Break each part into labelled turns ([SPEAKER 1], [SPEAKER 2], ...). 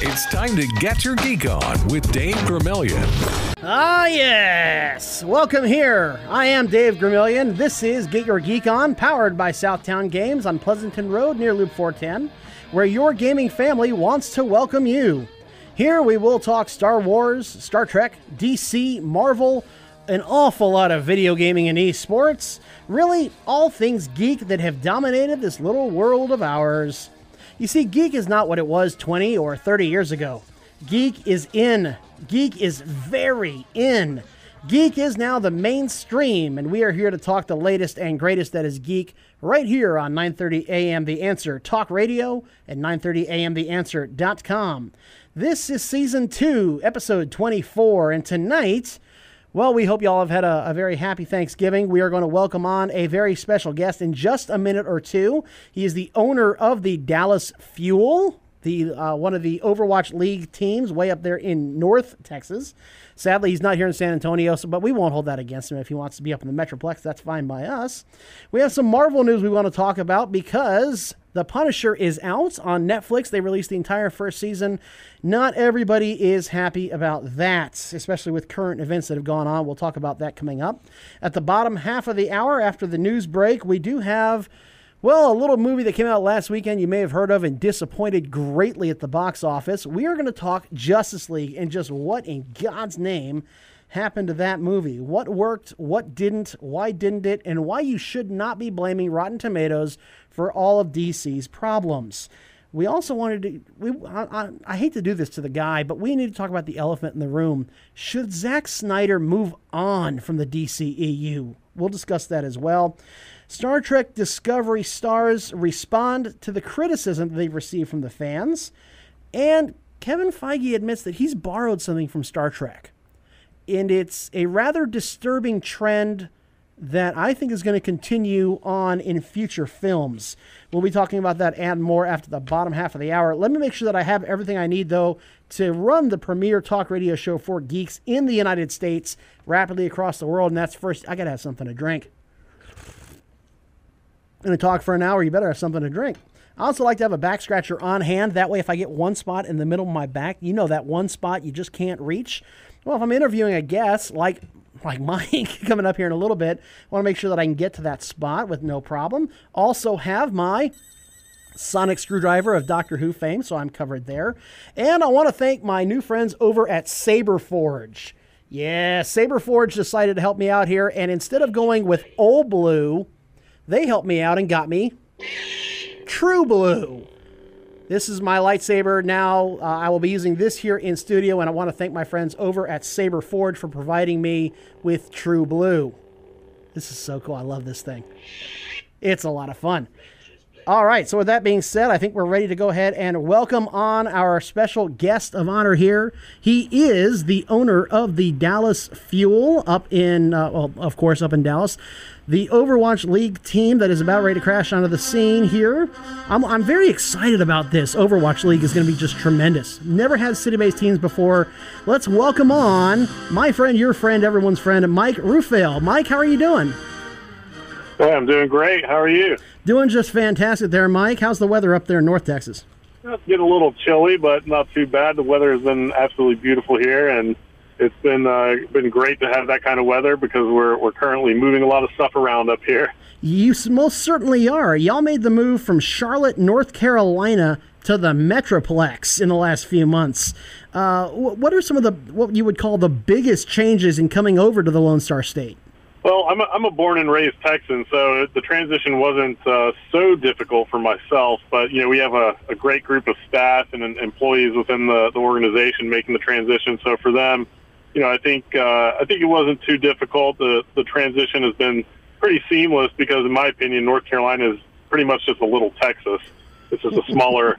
[SPEAKER 1] It's time to get your geek on with Dave Gramillion.
[SPEAKER 2] Ah, yes. Welcome here. I am Dave Gramillion. This is Get Your Geek On, powered by Southtown Games on Pleasanton Road near Loop 410, where your gaming family wants to welcome you. Here we will talk Star Wars, Star Trek, DC, Marvel, an awful lot of video gaming and esports. Really, all things geek that have dominated this little world of ours. You see, geek is not what it was 20 or 30 years ago. Geek is in. Geek is very in. Geek is now the mainstream, and we are here to talk the latest and greatest that is geek right here on 930 AM The Answer Talk Radio and 930amtheanswer.com. This is Season 2, Episode 24, and tonight, well, we hope you all have had a very happy Thanksgiving. We are going to welcome on a very special guest in just a minute or two. He is the owner of the Dallas Fuel, one of the Overwatch League teams way up there in North Texas. Sadly, he's not here in San Antonio, but we won't hold that against him. If he wants to be up in the Metroplex, that's fine by us. We have some Marvel news we want to talk about because The Punisher is out on Netflix. They released the entire first season. Not everybody is happy about that, especially with current events that have gone on. We'll talk about that coming up. At the bottom half of the hour, after the news break, we do have, well, a little movie that came out last weekend you may have heard of and disappointed greatly at the box office. We are going to talk Justice League and just what in God's name happened to that movie. What worked, what didn't, why didn't it, and why you should not be blaming Rotten Tomatoes for all of DC's problems. We also wanted to, I hate to do this to the guy, but we need to talk about the elephant in the room. Should Zack Snyder move on from the DCEU? We'll discuss that as well. Star Trek Discovery stars respond to the criticism that they've received from the fans. And Kevin Feige admits that he's borrowed something from Star Trek. And it's a rather disturbing trend that I think is going to continue on in future films. We'll be talking about that and more after the bottom half of the hour. Let me make sure that I have everything I need, though, to run the premier talk radio show for geeks in the United States, rapidly across the world. And that's first, I got to have something to drink. Going to talk for an hour, you better have something to drink. I also like to have a back scratcher on hand. That way, if I get one spot in the middle of my back, you know that one spot you just can't reach. Well, if I'm interviewing a guest like Mike coming up here in a little bit, I want to make sure that I can get to that spot with no problem. Also have my sonic screwdriver of Doctor Who fame, so I'm covered there. And I want to thank my new friends over at Saberforge. Yeah, Saberforge decided to help me out here, and instead of going with Old Blue, they helped me out and got me True Blue. This is my lightsaber now. I will be using this here in studio, and I want to thank my friends over at Saberforge for providing me with True Blue. This is so cool. I love this thing. It's a lot of fun. All right, so with that being said, I think we're ready to go ahead and welcome on our special guest of honor here. He is the owner of the Dallas Fuel up in, of course, up in Dallas. The Overwatch League team that is about ready to crash onto the scene here. I'm very excited about this. Overwatch League is going to be just tremendous. Never had city-based teams before. Let's welcome on my friend, your friend, everyone's friend, Mike Rufail. Mike, how are you doing?
[SPEAKER 3] Hey, I'm doing great. How are you?
[SPEAKER 2] Doing just fantastic there, Mike. How's the weather up there in North Texas?
[SPEAKER 3] It's getting a little chilly, but not too bad. The weather has been absolutely beautiful here, and it's been great to have that kind of weather because we're currently moving a lot of stuff around up here. You
[SPEAKER 2] most certainly are. Y'all made the move from Charlotte, North Carolina to the Metroplex in the last few months. What are some of what you would call the biggest changes in coming over to the Lone Star State?
[SPEAKER 3] Well, I'm a born and raised Texan, so the transition wasn't so difficult for myself. But we have a great group of staff and employees within the organization making the transition. So for them, I think it wasn't too difficult. The transition has been pretty seamless because, in my opinion, North Carolina is pretty much just a little Texas. It's just a smaller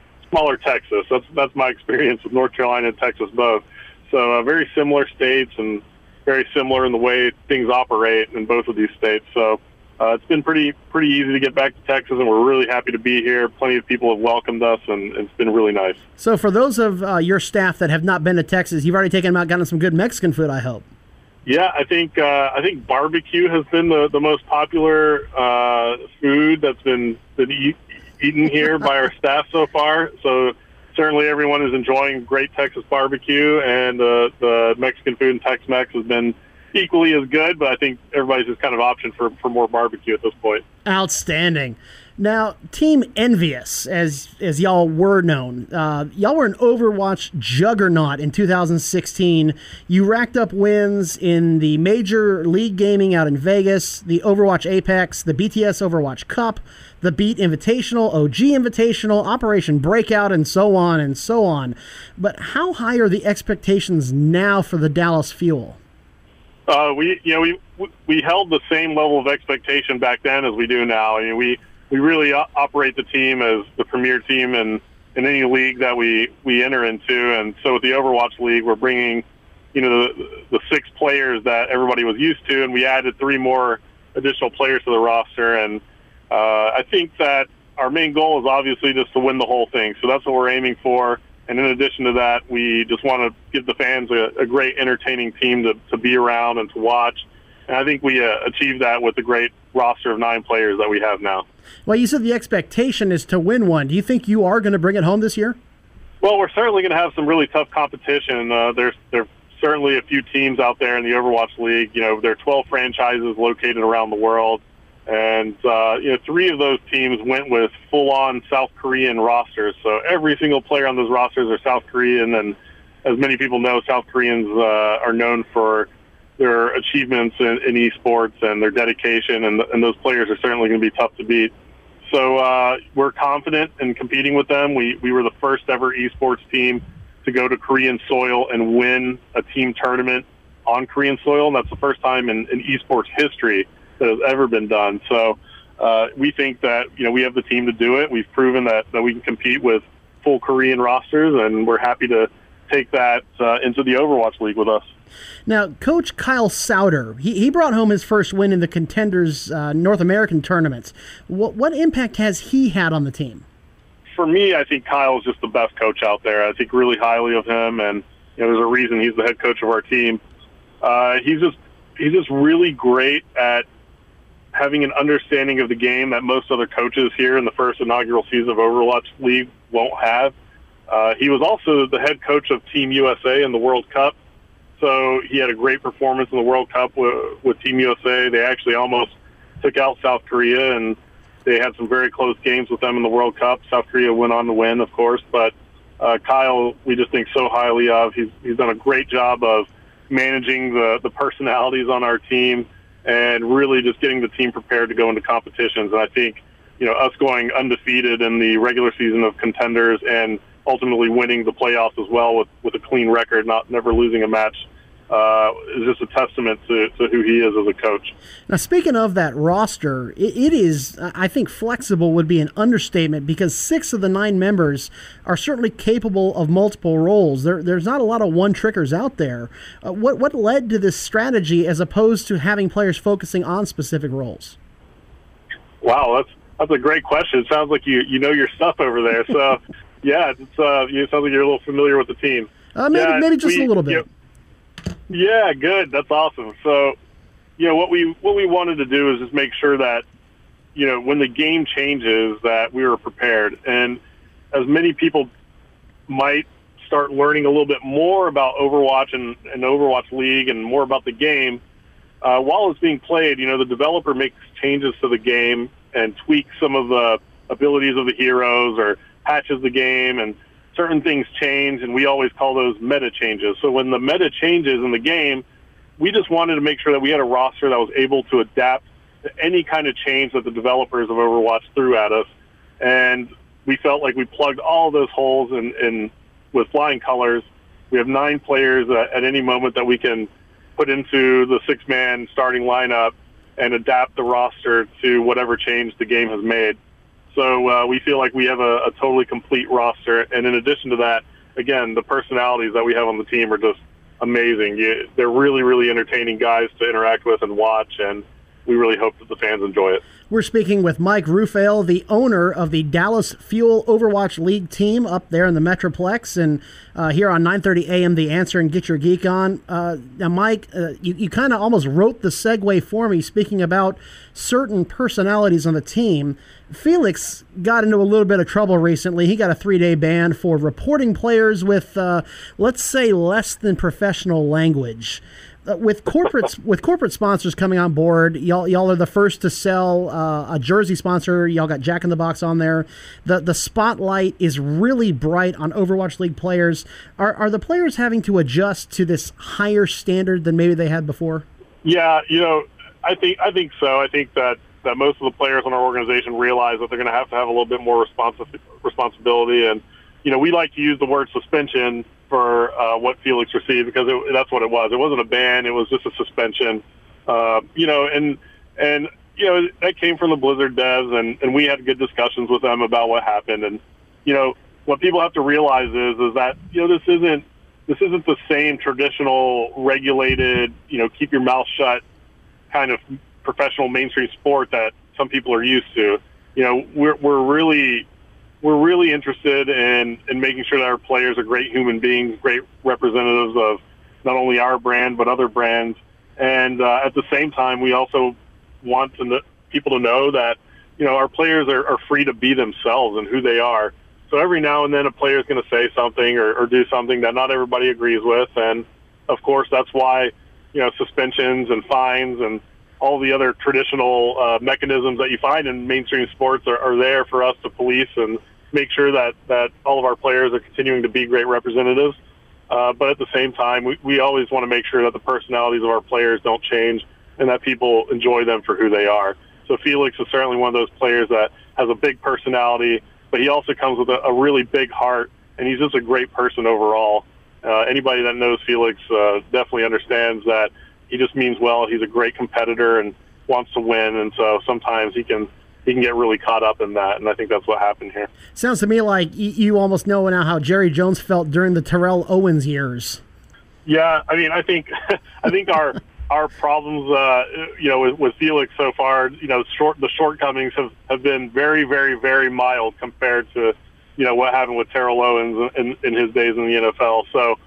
[SPEAKER 3] Texas. That's my experience with North Carolina and Texas both. So very similar states and very similar in the way things operate in both of these states. So it's been pretty easy to get back to Texas, and we're really happy to be here. Plenty of people have welcomed us, and it's been really nice.
[SPEAKER 2] So for those of your staff that have not been to Texas, you've already taken them out, gotten some good Mexican food, I hope.
[SPEAKER 3] Yeah, I think barbecue has been the most popular food that's been eaten here by our staff so far. So certainly everyone is enjoying great Texas barbecue, and the Mexican food and Tex-Mex has been equally as good, but I think everybody's just kind of option for more barbecue at this point.
[SPEAKER 2] Outstanding. Now, Team Envious, as y'all were known, y'all were an Overwatch juggernaut in 2016. You racked up wins in the Major League Gaming out in Vegas, the Overwatch Apex, the BTS Overwatch Cup, the Beat Invitational, OG Invitational, Operation Breakout, and so on and so on. But how high are the expectations now for the Dallas Fuel?
[SPEAKER 3] We held the same level of expectation back then as we do now. I mean, we really operate the team as the premier team in any league that we enter into. And so with the Overwatch League, we're bringing, the 6 players that everybody was used to, and we added 3 more additional players to the roster. And I think that our main goal is obviously just to win the whole thing. So that's what we're aiming for. And in addition to that, we just want to give the fans a great entertaining team to be around and to watch. And I think we achieved that with the great roster of 9 players that we have now.
[SPEAKER 2] Well, you said the expectation is to win one. Do you think you are going to bring it home this year?
[SPEAKER 3] Well, we're certainly going to have some really tough competition. There's certainly a few teams out there in the Overwatch League. There are 12 franchises located around the world. And, 3 of those teams went with full-on South Korean rosters. So every single player on those rosters are South Korean. And as many people know, South Koreans are known for their achievements in esports and their dedication, and those players are certainly going to be tough to beat. So we're confident in competing with them. We were the first ever esports team to go to Korean soil and win a team tournament on Korean soil, and that's the first time in esports history that has ever been done. So we think that we have the team to do it. We've proven that we can compete with full Korean rosters, and we're happy to take that into the Overwatch League with us.
[SPEAKER 2] Now, Coach Kyle Sauter, he brought home his first win in the Contenders North American tournaments. What impact has he had on the team?
[SPEAKER 3] For me, I think Kyle's just the best coach out there. I think really highly of him, and there's a reason he's the head coach of our team. He's just really great at having an understanding of the game that most other coaches here in the first inaugural season of Overwatch League won't have. He was also the head coach of Team USA in the World Cup. So he had a great performance in the World Cup with Team USA. They actually almost took out South Korea, and they had some very close games with them in the World Cup. South Korea went on to win, of course. But Kyle, we just think so highly of. He's done a great job of managing the personalities on our team and really just getting the team prepared to go into competitions. And I think, us going undefeated in the regular season of Contenders and ultimately winning the playoffs as well with a clean record, never losing a match, is just a testament to who he is as a coach.
[SPEAKER 2] Now, speaking of that roster, it is, I think flexible would be an understatement, because 6 of the 9 members are certainly capable of multiple roles. There's not a lot of one-trickers out there. What led to this strategy as opposed to having players focusing on specific roles?
[SPEAKER 3] Wow, that's a great question. It sounds like you know your stuff over there. So, yeah, it sounds like you're a little familiar with the team.
[SPEAKER 2] Maybe just a little bit.
[SPEAKER 3] Yeah, good. That's awesome. So, what we wanted to do is just make sure that, when the game changes, that we were prepared. And as many people might start learning a little bit more about Overwatch and Overwatch League and more about the game, while it's being played, the developer makes changes to the game and tweaks some of the abilities of the heroes or patches the game, and certain things change, and we always call those meta changes. So when the meta changes in the game, we just wanted to make sure that we had a roster that was able to adapt to any kind of change that the developers of Overwatch threw at us. And we felt like we plugged all of those holes in with flying colors. We have 9 players at any moment that we can put into the 6-man starting lineup and adapt the roster to whatever change the game has made. So we feel like we have a totally complete roster. And in addition to that, again, the personalities that we have on the team are just amazing. They're really, really entertaining guys to interact with and watch. And we really hope that the fans enjoy it.
[SPEAKER 2] We're speaking with Mike Rufail, the owner of the Dallas Fuel Overwatch League team up there in the Metroplex, and here on 9:30 a.m. The Answer and Get Your Geek On. Now, Mike, you kind of almost wrote the segue for me, speaking about certain personalities on the team. Felix got into a little bit of trouble recently. He got a 3-day ban for reporting players with, let's say, less than professional language. With corporate sponsors coming on board, y'all are the first to sell a jersey sponsor. Y'all got Jack in the Box on there. The spotlight is really bright on Overwatch League players. Are the players having to adjust to this higher standard than maybe they had before?
[SPEAKER 3] Yeah, I think so. I think that most of the players in our organization realize that they're going to have a little bit more responsibility, and we like to use the word suspension for what Felix received, because that's what it was. It wasn't a ban; it was just a suspension. And that came from the Blizzard devs, and we had good discussions with them about what happened. And what people have to realize is that this isn't the same traditional regulated, keep your mouth shut kind of professional mainstream sport that some people are used to. We're really interested in making sure that our players are great human beings, great representatives of not only our brand but other brands. And at the same time, we also want people to know that our players are free to be themselves and who they are. So every now and then, a player is going to say something or do something that not everybody agrees with, and of course, that's why suspensions and fines and all the other traditional mechanisms that you find in mainstream sports are there for us to police and make sure that all of our players are continuing to be great representatives. But at the same time, we always want to make sure that the personalities of our players don't change and that people enjoy them for who they are. So Felix is certainly one of those players that has a big personality, but he also comes with a really big heart, and he's just a great person overall. Anybody that knows Felix definitely understands that he just means well. He's a great competitor and wants to win, and so sometimes he can get really caught up in that, and I think that's what happened here.
[SPEAKER 2] Sounds to me like you almost know now how Jerry Jones felt during the Terrell Owens years.
[SPEAKER 3] Yeah, I mean, I think our problems, with Felix so far, the shortcomings have been very, very, very mild compared to, what happened with Terrell Owens in his days in the NFL. So,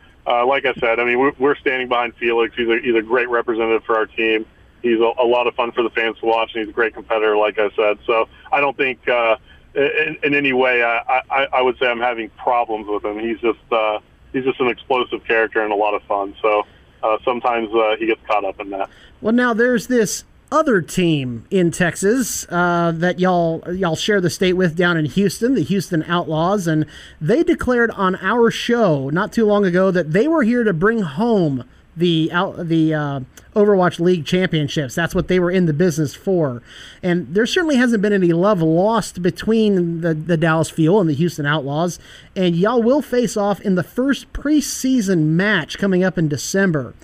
[SPEAKER 3] like I said, I mean, we're standing behind Felix. He's a great representative for our team. He's a lot of fun for the fans to watch, and he's a great competitor, like I said. So I don't think in any way I would say I'm having problems with him. He's just an explosive character and a lot of fun. So sometimes he gets caught up in that.
[SPEAKER 2] Well, now there's this other team in Texas that y'all share the state with down in Houston, the Houston Outlaws, and they declared on our show not too long ago that they were here to bring home the Overwatch League championships. That's what they were in the business for. And there certainly hasn't been any love lost between the Dallas Fuel and the Houston Outlaws, and y'all will face off in the first preseason match coming up in December.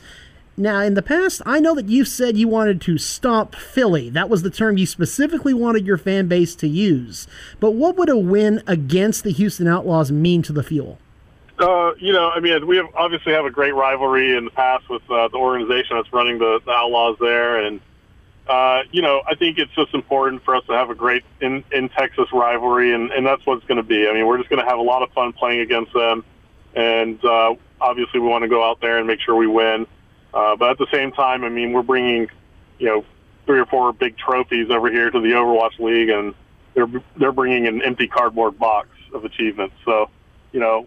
[SPEAKER 2] Now, in the past, I know that you said you wanted to stomp Philly. That was the term you specifically wanted your fan base to use. But what would a win against the Houston Outlaws mean to the Fuel?
[SPEAKER 3] I mean, we obviously have a great rivalry in the past with the organization that's running the Outlaws there. And, I think it's just important for us to have a great in Texas rivalry, and that's what it's going to be. I mean, we're just going to have a lot of fun playing against them. And obviously we want to go out there and make sure we win. But at the same time, I mean, we're bringing, 3 or 4 big trophies over here to the Overwatch League, and they're bringing an empty cardboard box of achievements. So,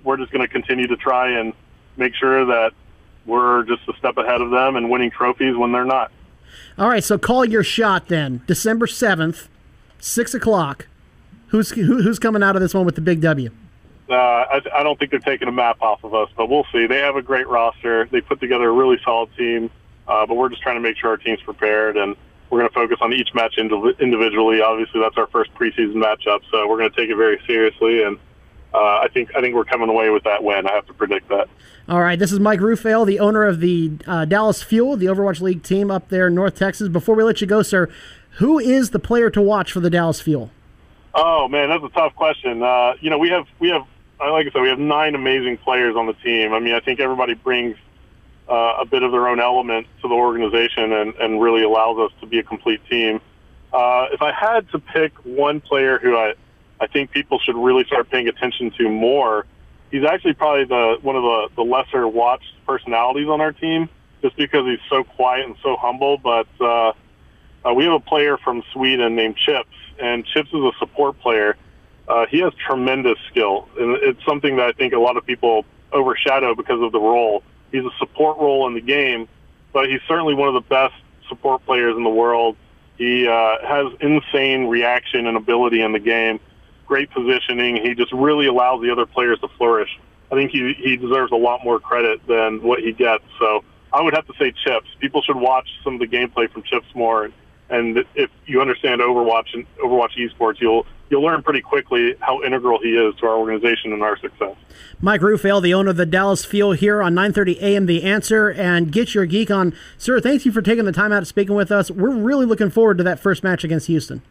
[SPEAKER 3] we're just going to continue to try and make sure that we're just a step ahead of them and winning trophies when they're not.
[SPEAKER 2] All right, so call your shot then. December 7th, 6 o'clock. Who's coming out of this one with the big W?
[SPEAKER 3] I don't think they're taking a map off of us, but we'll see. They have a great roster. They put together a really solid team, but we're just trying to make sure our team's prepared, and we're going to focus on each match individually. Obviously, that's our first preseason matchup, so we're going to take it very seriously, and I think we're coming away with that win. I have to predict that.
[SPEAKER 2] All right, this is Mike Rufail, the owner of the Dallas Fuel, the Overwatch League team up there in North Texas. Before we let you go, sir, who is the player to watch for the Dallas Fuel?
[SPEAKER 3] Oh man, that's a tough question. We have like I said, we have 9 amazing players on the team. I mean, I think everybody brings a bit of their own element to the organization and really allows us to be a complete team. If I had to pick one player who I think people should really start paying attention to more, he's actually probably one of the lesser watched personalities on our team, just because he's so quiet and so humble. But we have a player from Sweden named Chips, and Chips is a support player. He has tremendous skill, and it's something that I think a lot of people overshadow because of the role. He's a support role in the game, but he's certainly one of the best support players in the world. He has insane reaction and ability in the game, great positioning. He just really allows the other players to flourish. I think he deserves a lot more credit than what he gets. So I would have to say Chips. People should watch some of the gameplay from Chips more. And if you understand Overwatch and Overwatch esports, you'll learn pretty quickly how integral he is to our organization and our success.
[SPEAKER 2] Mike Rufail, the owner of the Dallas Fuel, here on 9:30 a.m. The Answer, and Get Your Geek On. Sir, thank you for taking the time out of speaking with us. We're really looking forward to that first match against Houston.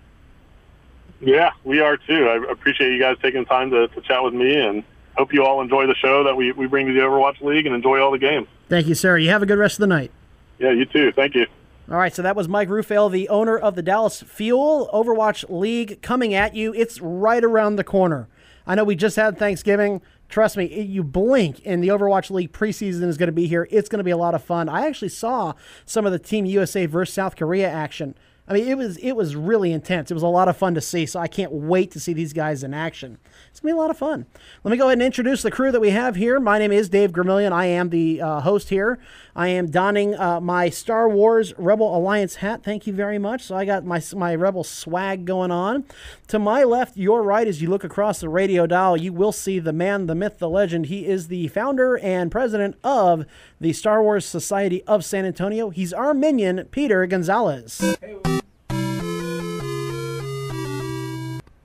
[SPEAKER 3] Yeah, we are too. I appreciate you guys taking the time to chat with me, and hope you all enjoy the show that we bring to the Overwatch League and enjoy all the games.
[SPEAKER 2] Thank you, sir. You have a good rest of the night.
[SPEAKER 3] Yeah, you too. Thank you.
[SPEAKER 2] All right, so that was Mike Rufail, the owner of the Dallas Fuel Overwatch League, coming at you. It's right around the corner. I know we just had Thanksgiving. Trust me, you blink and the Overwatch League preseason is going to be here. It's going to be a lot of fun. I actually saw some of the Team USA versus South Korea action. I mean, it was really intense. It was a lot of fun to see, so I can't wait to see these guys in action. It's going to be a lot of fun. Let me go ahead and introduce the crew that we have here. My name is Dave Gramillion. I am the host here. I am donning my Star Wars Rebel Alliance hat. Thank you very much. So I got my Rebel swag going on. To my left, your right, as you look across the radio dial, you will see the man, the myth, the legend. He is the founder and president of the Star Wars Society of San Antonio. He's our minion, Peter Gonzalez.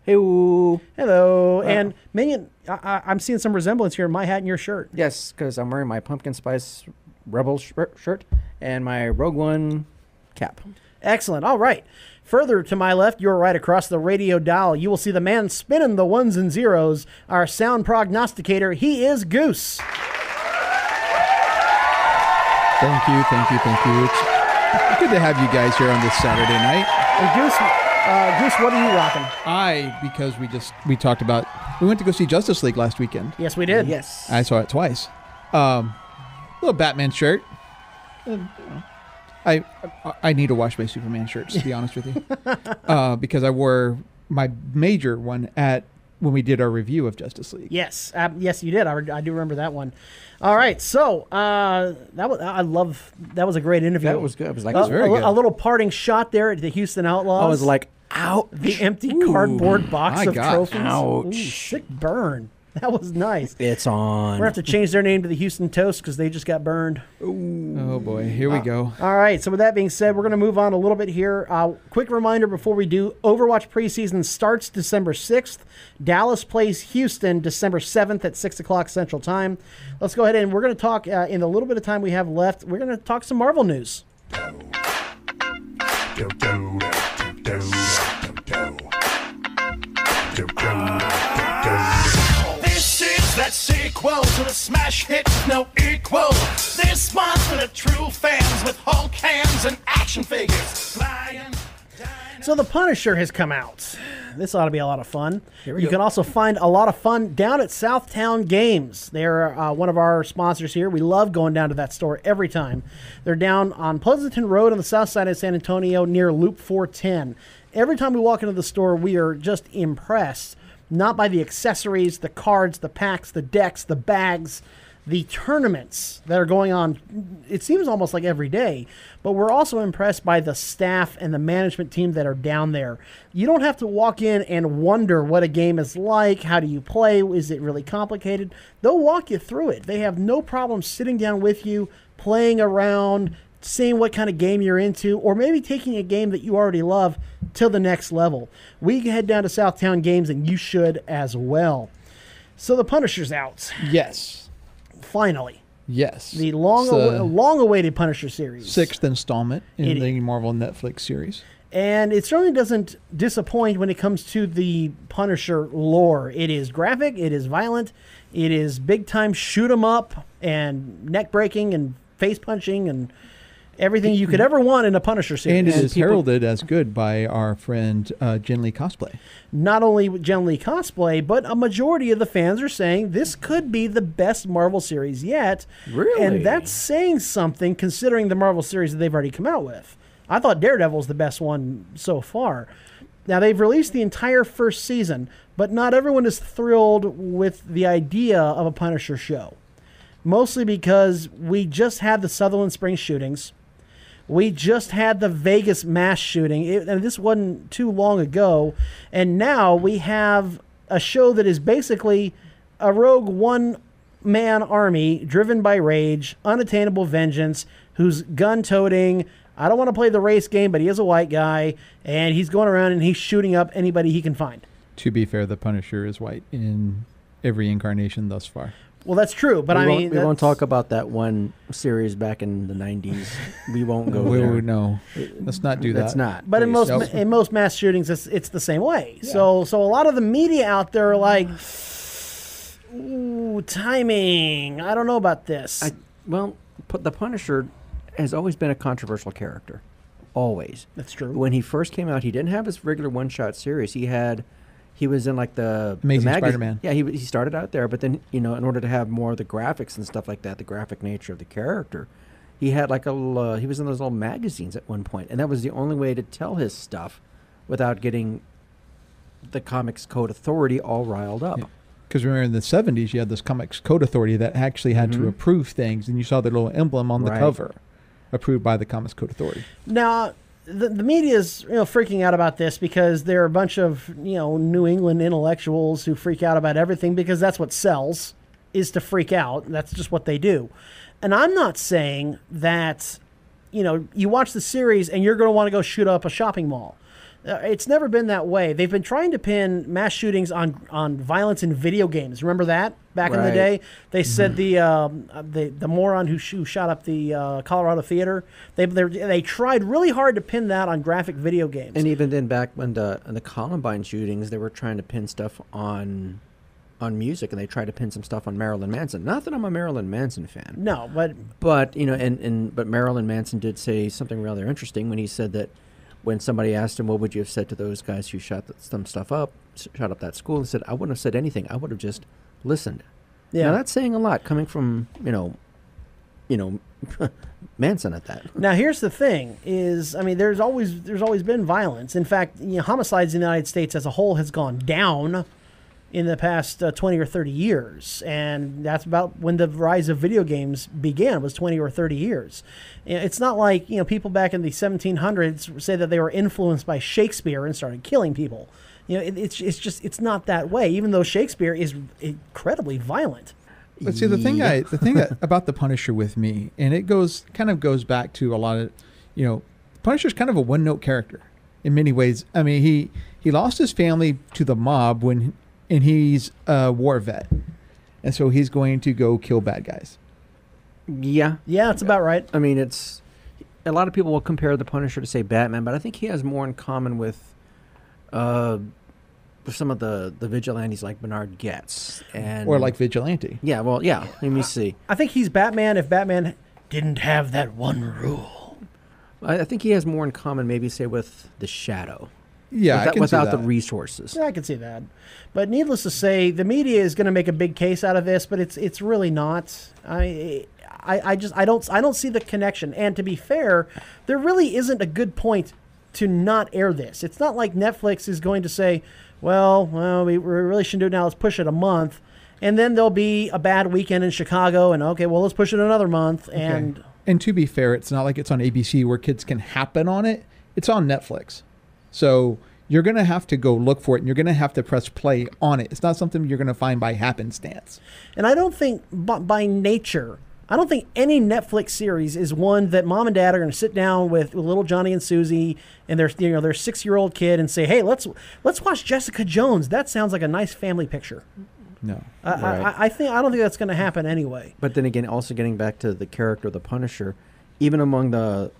[SPEAKER 4] Hey-oo.
[SPEAKER 2] Hello. And Minion, I'm seeing some resemblance here in my hat and your shirt.
[SPEAKER 4] Yes, because I'm wearing my Pumpkin Spice Rebel shirt and my Rogue One cap.
[SPEAKER 2] Excellent. All right. Further to my left, your right across the radio dial, you will see the man spinning the ones and zeros, our sound prognosticator. He is Goose.
[SPEAKER 5] Thank you. It's good to have you guys here on this Saturday night.
[SPEAKER 2] And Goose, what are you rocking?
[SPEAKER 5] Because we talked about, we went to go see Justice League last weekend.
[SPEAKER 2] Yes, we did.
[SPEAKER 4] Yes.
[SPEAKER 5] I saw it twice. Little Batman shirt. I need to wash my Superman shirts, to be honest with you, because I wore my major one when we did our review of Justice League.
[SPEAKER 2] Yes, yes, you did. I do remember that one. All right, so that was a great interview.
[SPEAKER 4] That was good. It was
[SPEAKER 5] very good.
[SPEAKER 2] A little parting shot there at the Houston Outlaws.
[SPEAKER 4] I was like, ouch.
[SPEAKER 2] The empty cardboard box of trophies.
[SPEAKER 4] Ouch.
[SPEAKER 2] Ooh, sick burn. That was nice.
[SPEAKER 4] It's on.
[SPEAKER 2] We're going to have to change their name to the Houston Toast because they just got burned.
[SPEAKER 4] Ooh.
[SPEAKER 5] Oh, boy. Here we go.
[SPEAKER 2] All right. So with that being said, we're going to move on a little bit here. Quick reminder before we do, Overwatch preseason starts December 6th. Dallas plays Houston December 7th at 6 o'clock Central Time. Let's go ahead and we're going to talk, in the little bit of time we have left, we're going to talk some Marvel news.
[SPEAKER 6] That sequel to the smash hit with no equal. This month for the true fans with Hulk hands and action figures. Flying.
[SPEAKER 2] So the Punisher has come out. This ought to be a lot of fun. You can also find a lot of fun down at Southtown Games. They're one of our sponsors here. We love going down to that store every time. They're down on Pleasanton Road on the south side of San Antonio near Loop 410. Every time we walk into the store, we are just impressed. Not by the accessories, the cards, the packs, the decks, the bags, the tournaments that are going on. It seems almost like every day, but we're also impressed by the staff and the management team that are down there. You don't have to walk in and wonder what a game is like. How do you play? Is it really complicated? They'll walk you through it. They have no problem sitting down with you, playing around, seeing what kind of game you're into, or maybe taking a game that you already love to the next level. We head down to Southtown Games, and you should as well. So the Punisher's out.
[SPEAKER 5] Yes.
[SPEAKER 2] Finally.
[SPEAKER 5] Yes.
[SPEAKER 2] The long-awaited Punisher series.
[SPEAKER 5] 6th installment in the Marvel Netflix series.
[SPEAKER 2] And it certainly doesn't disappoint when it comes to the Punisher lore. It is graphic, it is violent, it is big-time shoot-'em-up and neck-breaking and face punching and everything you could ever want in a Punisher series.
[SPEAKER 5] And it is heralded as good by our friend Jen Lee Cosplay.
[SPEAKER 2] Not only Jen Lee Cosplay, but a majority of the fans are saying this could be the best Marvel series yet.
[SPEAKER 4] Really?
[SPEAKER 2] And that's saying something considering the Marvel series that they've already come out with. I thought Daredevil's the best one so far. Now, they've released the entire first season, but not everyone is thrilled with the idea of a Punisher show. Mostly because we just had the Sutherland Springs shootings. We just had the Vegas mass shooting, and this wasn't too long ago. And now we have a show that is basically a rogue one-man army driven by rage, unattainable vengeance, who's gun-toting. I don't want to play the race game, but he is a white guy, and he's going around and he's shooting up anybody he can find.
[SPEAKER 5] To be fair, the Punisher is white in every incarnation thus far.
[SPEAKER 2] Well, that's true, but
[SPEAKER 4] we won't talk about that one series back in the 90s. We won't go there.
[SPEAKER 5] No, let's not do that.
[SPEAKER 4] Let's not.
[SPEAKER 2] But
[SPEAKER 4] please.
[SPEAKER 2] in most mass shootings, it's the same way. Yeah. So a lot of the media out there are like, ooh, timing. I don't know about this.
[SPEAKER 4] The Punisher has always been a controversial character. Always.
[SPEAKER 2] That's true.
[SPEAKER 4] When he first came out, he didn't have his regular one-shot series. He was in like the
[SPEAKER 5] Amazing
[SPEAKER 4] magazine.
[SPEAKER 5] Spider-Man.
[SPEAKER 4] Yeah, he started out there, but then, in order to have more of the graphics and stuff like that, the graphic nature of the character, he had like he was in those little magazines at one point, and that was the only way to tell his stuff without getting the Comics Code Authority all riled up.
[SPEAKER 5] Because remember, in the 70s, you had this Comics Code Authority that actually had to approve things, and you saw the little emblem on the cover, approved by the Comics Code Authority.
[SPEAKER 2] Now, the media is freaking out about this because there are a bunch of New England intellectuals who freak out about everything because that's what sells, is to freak out. That's just what they do. And I'm not saying that you watch the series and you're going to want to go shoot up a shopping mall. It's never been that way. They've been trying to pin mass shootings on violence in video games. Remember that back in the day? They said the moron who shot up the Colorado theater. They tried really hard to pin that on graphic video games.
[SPEAKER 4] And even then, back when in the Columbine shootings, they were trying to pin stuff on music, and they tried to pin some stuff on Marilyn Manson. Not that I'm a Marilyn Manson fan.
[SPEAKER 2] No, but
[SPEAKER 4] but Marilyn Manson did say something rather interesting when he said that. When somebody asked him, what would you have said to those guys who shot some stuff up, shot up that school, he said, I wouldn't have said anything. I would have just listened. Yeah. Now, that's saying a lot coming from, Manson at that.
[SPEAKER 2] Now, here's the thing is, there's always been violence. In fact, homicides in the United States as a whole has gone down in the past 20 or 30 years. And that's about when the rise of video games began, was 20 or 30 years. It's not like, people back in the 1700s say that they were influenced by Shakespeare and started killing people. It's not that way, even though Shakespeare is incredibly violent.
[SPEAKER 5] But see, the thing about the Punisher with me, and it goes back to a lot of, Punisher's kind of a one-note character in many ways. He lost his family to the mob and he's a war vet. And so he's going to go kill bad guys.
[SPEAKER 2] Yeah, that's about right.
[SPEAKER 4] It's a lot of people will compare the Punisher to, say, Batman, but I think he has more in common with some of the vigilantes like Bernard Getz. Or
[SPEAKER 5] like Vigilante.
[SPEAKER 4] Yeah, well, yeah. Let me see.
[SPEAKER 2] I think he's Batman if Batman didn't have that one rule.
[SPEAKER 4] I think he has more in common, maybe, say, with the Shadow.
[SPEAKER 5] Yeah,
[SPEAKER 4] without the resources.
[SPEAKER 2] Yeah, I can see that. But needless to say, the media is going to make a big case out of this, but it's really not. I don't see the connection. And to be fair, there really isn't a good point to not air this. It's not like Netflix is going to say, well, we really shouldn't do it now. Let's push it a month, and then there'll be a bad weekend in Chicago, and let's push it another month. And
[SPEAKER 5] to be fair, it's not like it's on ABC where kids can happen on it. It's on Netflix. So you're going to have to go look for it, and you're going to have to press play on it. It's not something you're going to find by happenstance.
[SPEAKER 2] And I don't think, by nature, any Netflix series is one that mom and dad are going to sit down with little Johnny and Susie and their 6-year-old kid and say, "Hey, let's watch Jessica Jones. That sounds like a nice family picture."
[SPEAKER 5] No,
[SPEAKER 2] I don't think that's going to happen anyway.
[SPEAKER 4] But then again, also getting back to the character of the Punisher, even among the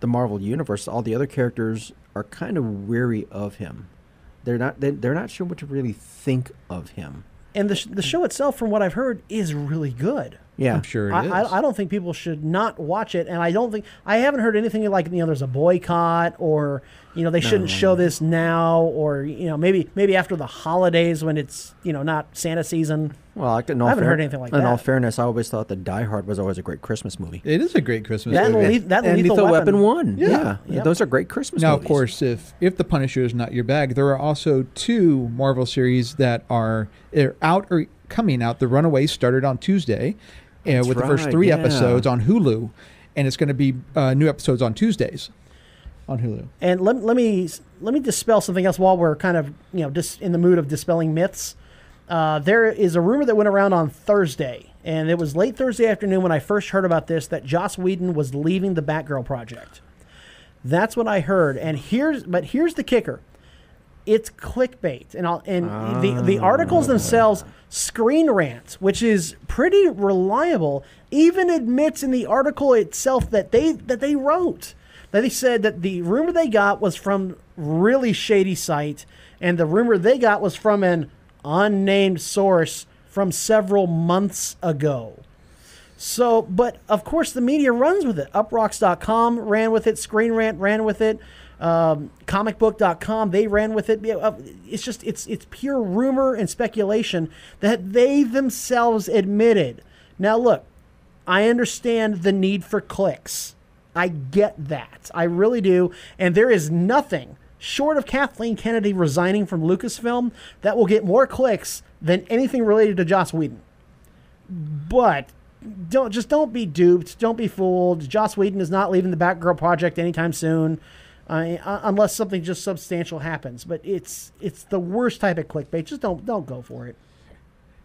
[SPEAKER 4] Marvel universe, all the other characters are kind of weary of him. They're not sure what to really think of him.
[SPEAKER 2] And the show itself, from what I've heard, is really good.
[SPEAKER 4] Yeah.
[SPEAKER 5] I'm sure it is.
[SPEAKER 2] I don't think people should not watch it, and I haven't heard anything like there's a boycott or they shouldn't show this now, or maybe after the holidays when it's not Santa season.
[SPEAKER 4] Well, I
[SPEAKER 2] haven't heard anything like that.
[SPEAKER 4] In all fairness, I always thought that Die Hard was always a great Christmas movie.
[SPEAKER 5] It is a great Christmas
[SPEAKER 2] and
[SPEAKER 5] movie.
[SPEAKER 2] and
[SPEAKER 4] Lethal Weapon 1.
[SPEAKER 5] Yeah.
[SPEAKER 2] Yep.
[SPEAKER 4] Those are great Christmas
[SPEAKER 5] Now,
[SPEAKER 4] movies.
[SPEAKER 5] of course, if The Punisher is not your bag, there are also 2 Marvel series that are out or coming out. The Runaways started on Tuesday with the first 3 episodes on Hulu, and it's going to be new episodes on Tuesdays on Hulu.
[SPEAKER 2] And let me dispel something else while we're kind of just in the mood of dispelling myths. There is a rumor that went around on Thursday, and it was late Thursday afternoon when I first heard about this, that Joss Whedon was leaving the Batgirl project. That's what I heard, and here's the kicker. It's clickbait, and the articles themselves, Screen Rant, which is pretty reliable, even admits in the article itself that they wrote. That they said that the rumor they got was from really shady site, and the rumor they got was from an unnamed source from several months ago. So, but of course the media runs with it. Uprocks.com ran with it. Screen Rant ran with it. Comicbook.com, they ran with it. It's pure rumor and speculation that they themselves admitted. Now look, I understand the need for clicks. I get that. I really do. And there is nothing short of Kathleen Kennedy resigning from Lucasfilm that will get more clicks than anything related to Joss Whedon. But don't be duped. Don't be fooled. Joss Whedon is not leaving the Batgirl project anytime soon, unless something just substantial happens. But it's the worst type of clickbait. Just don't go for it.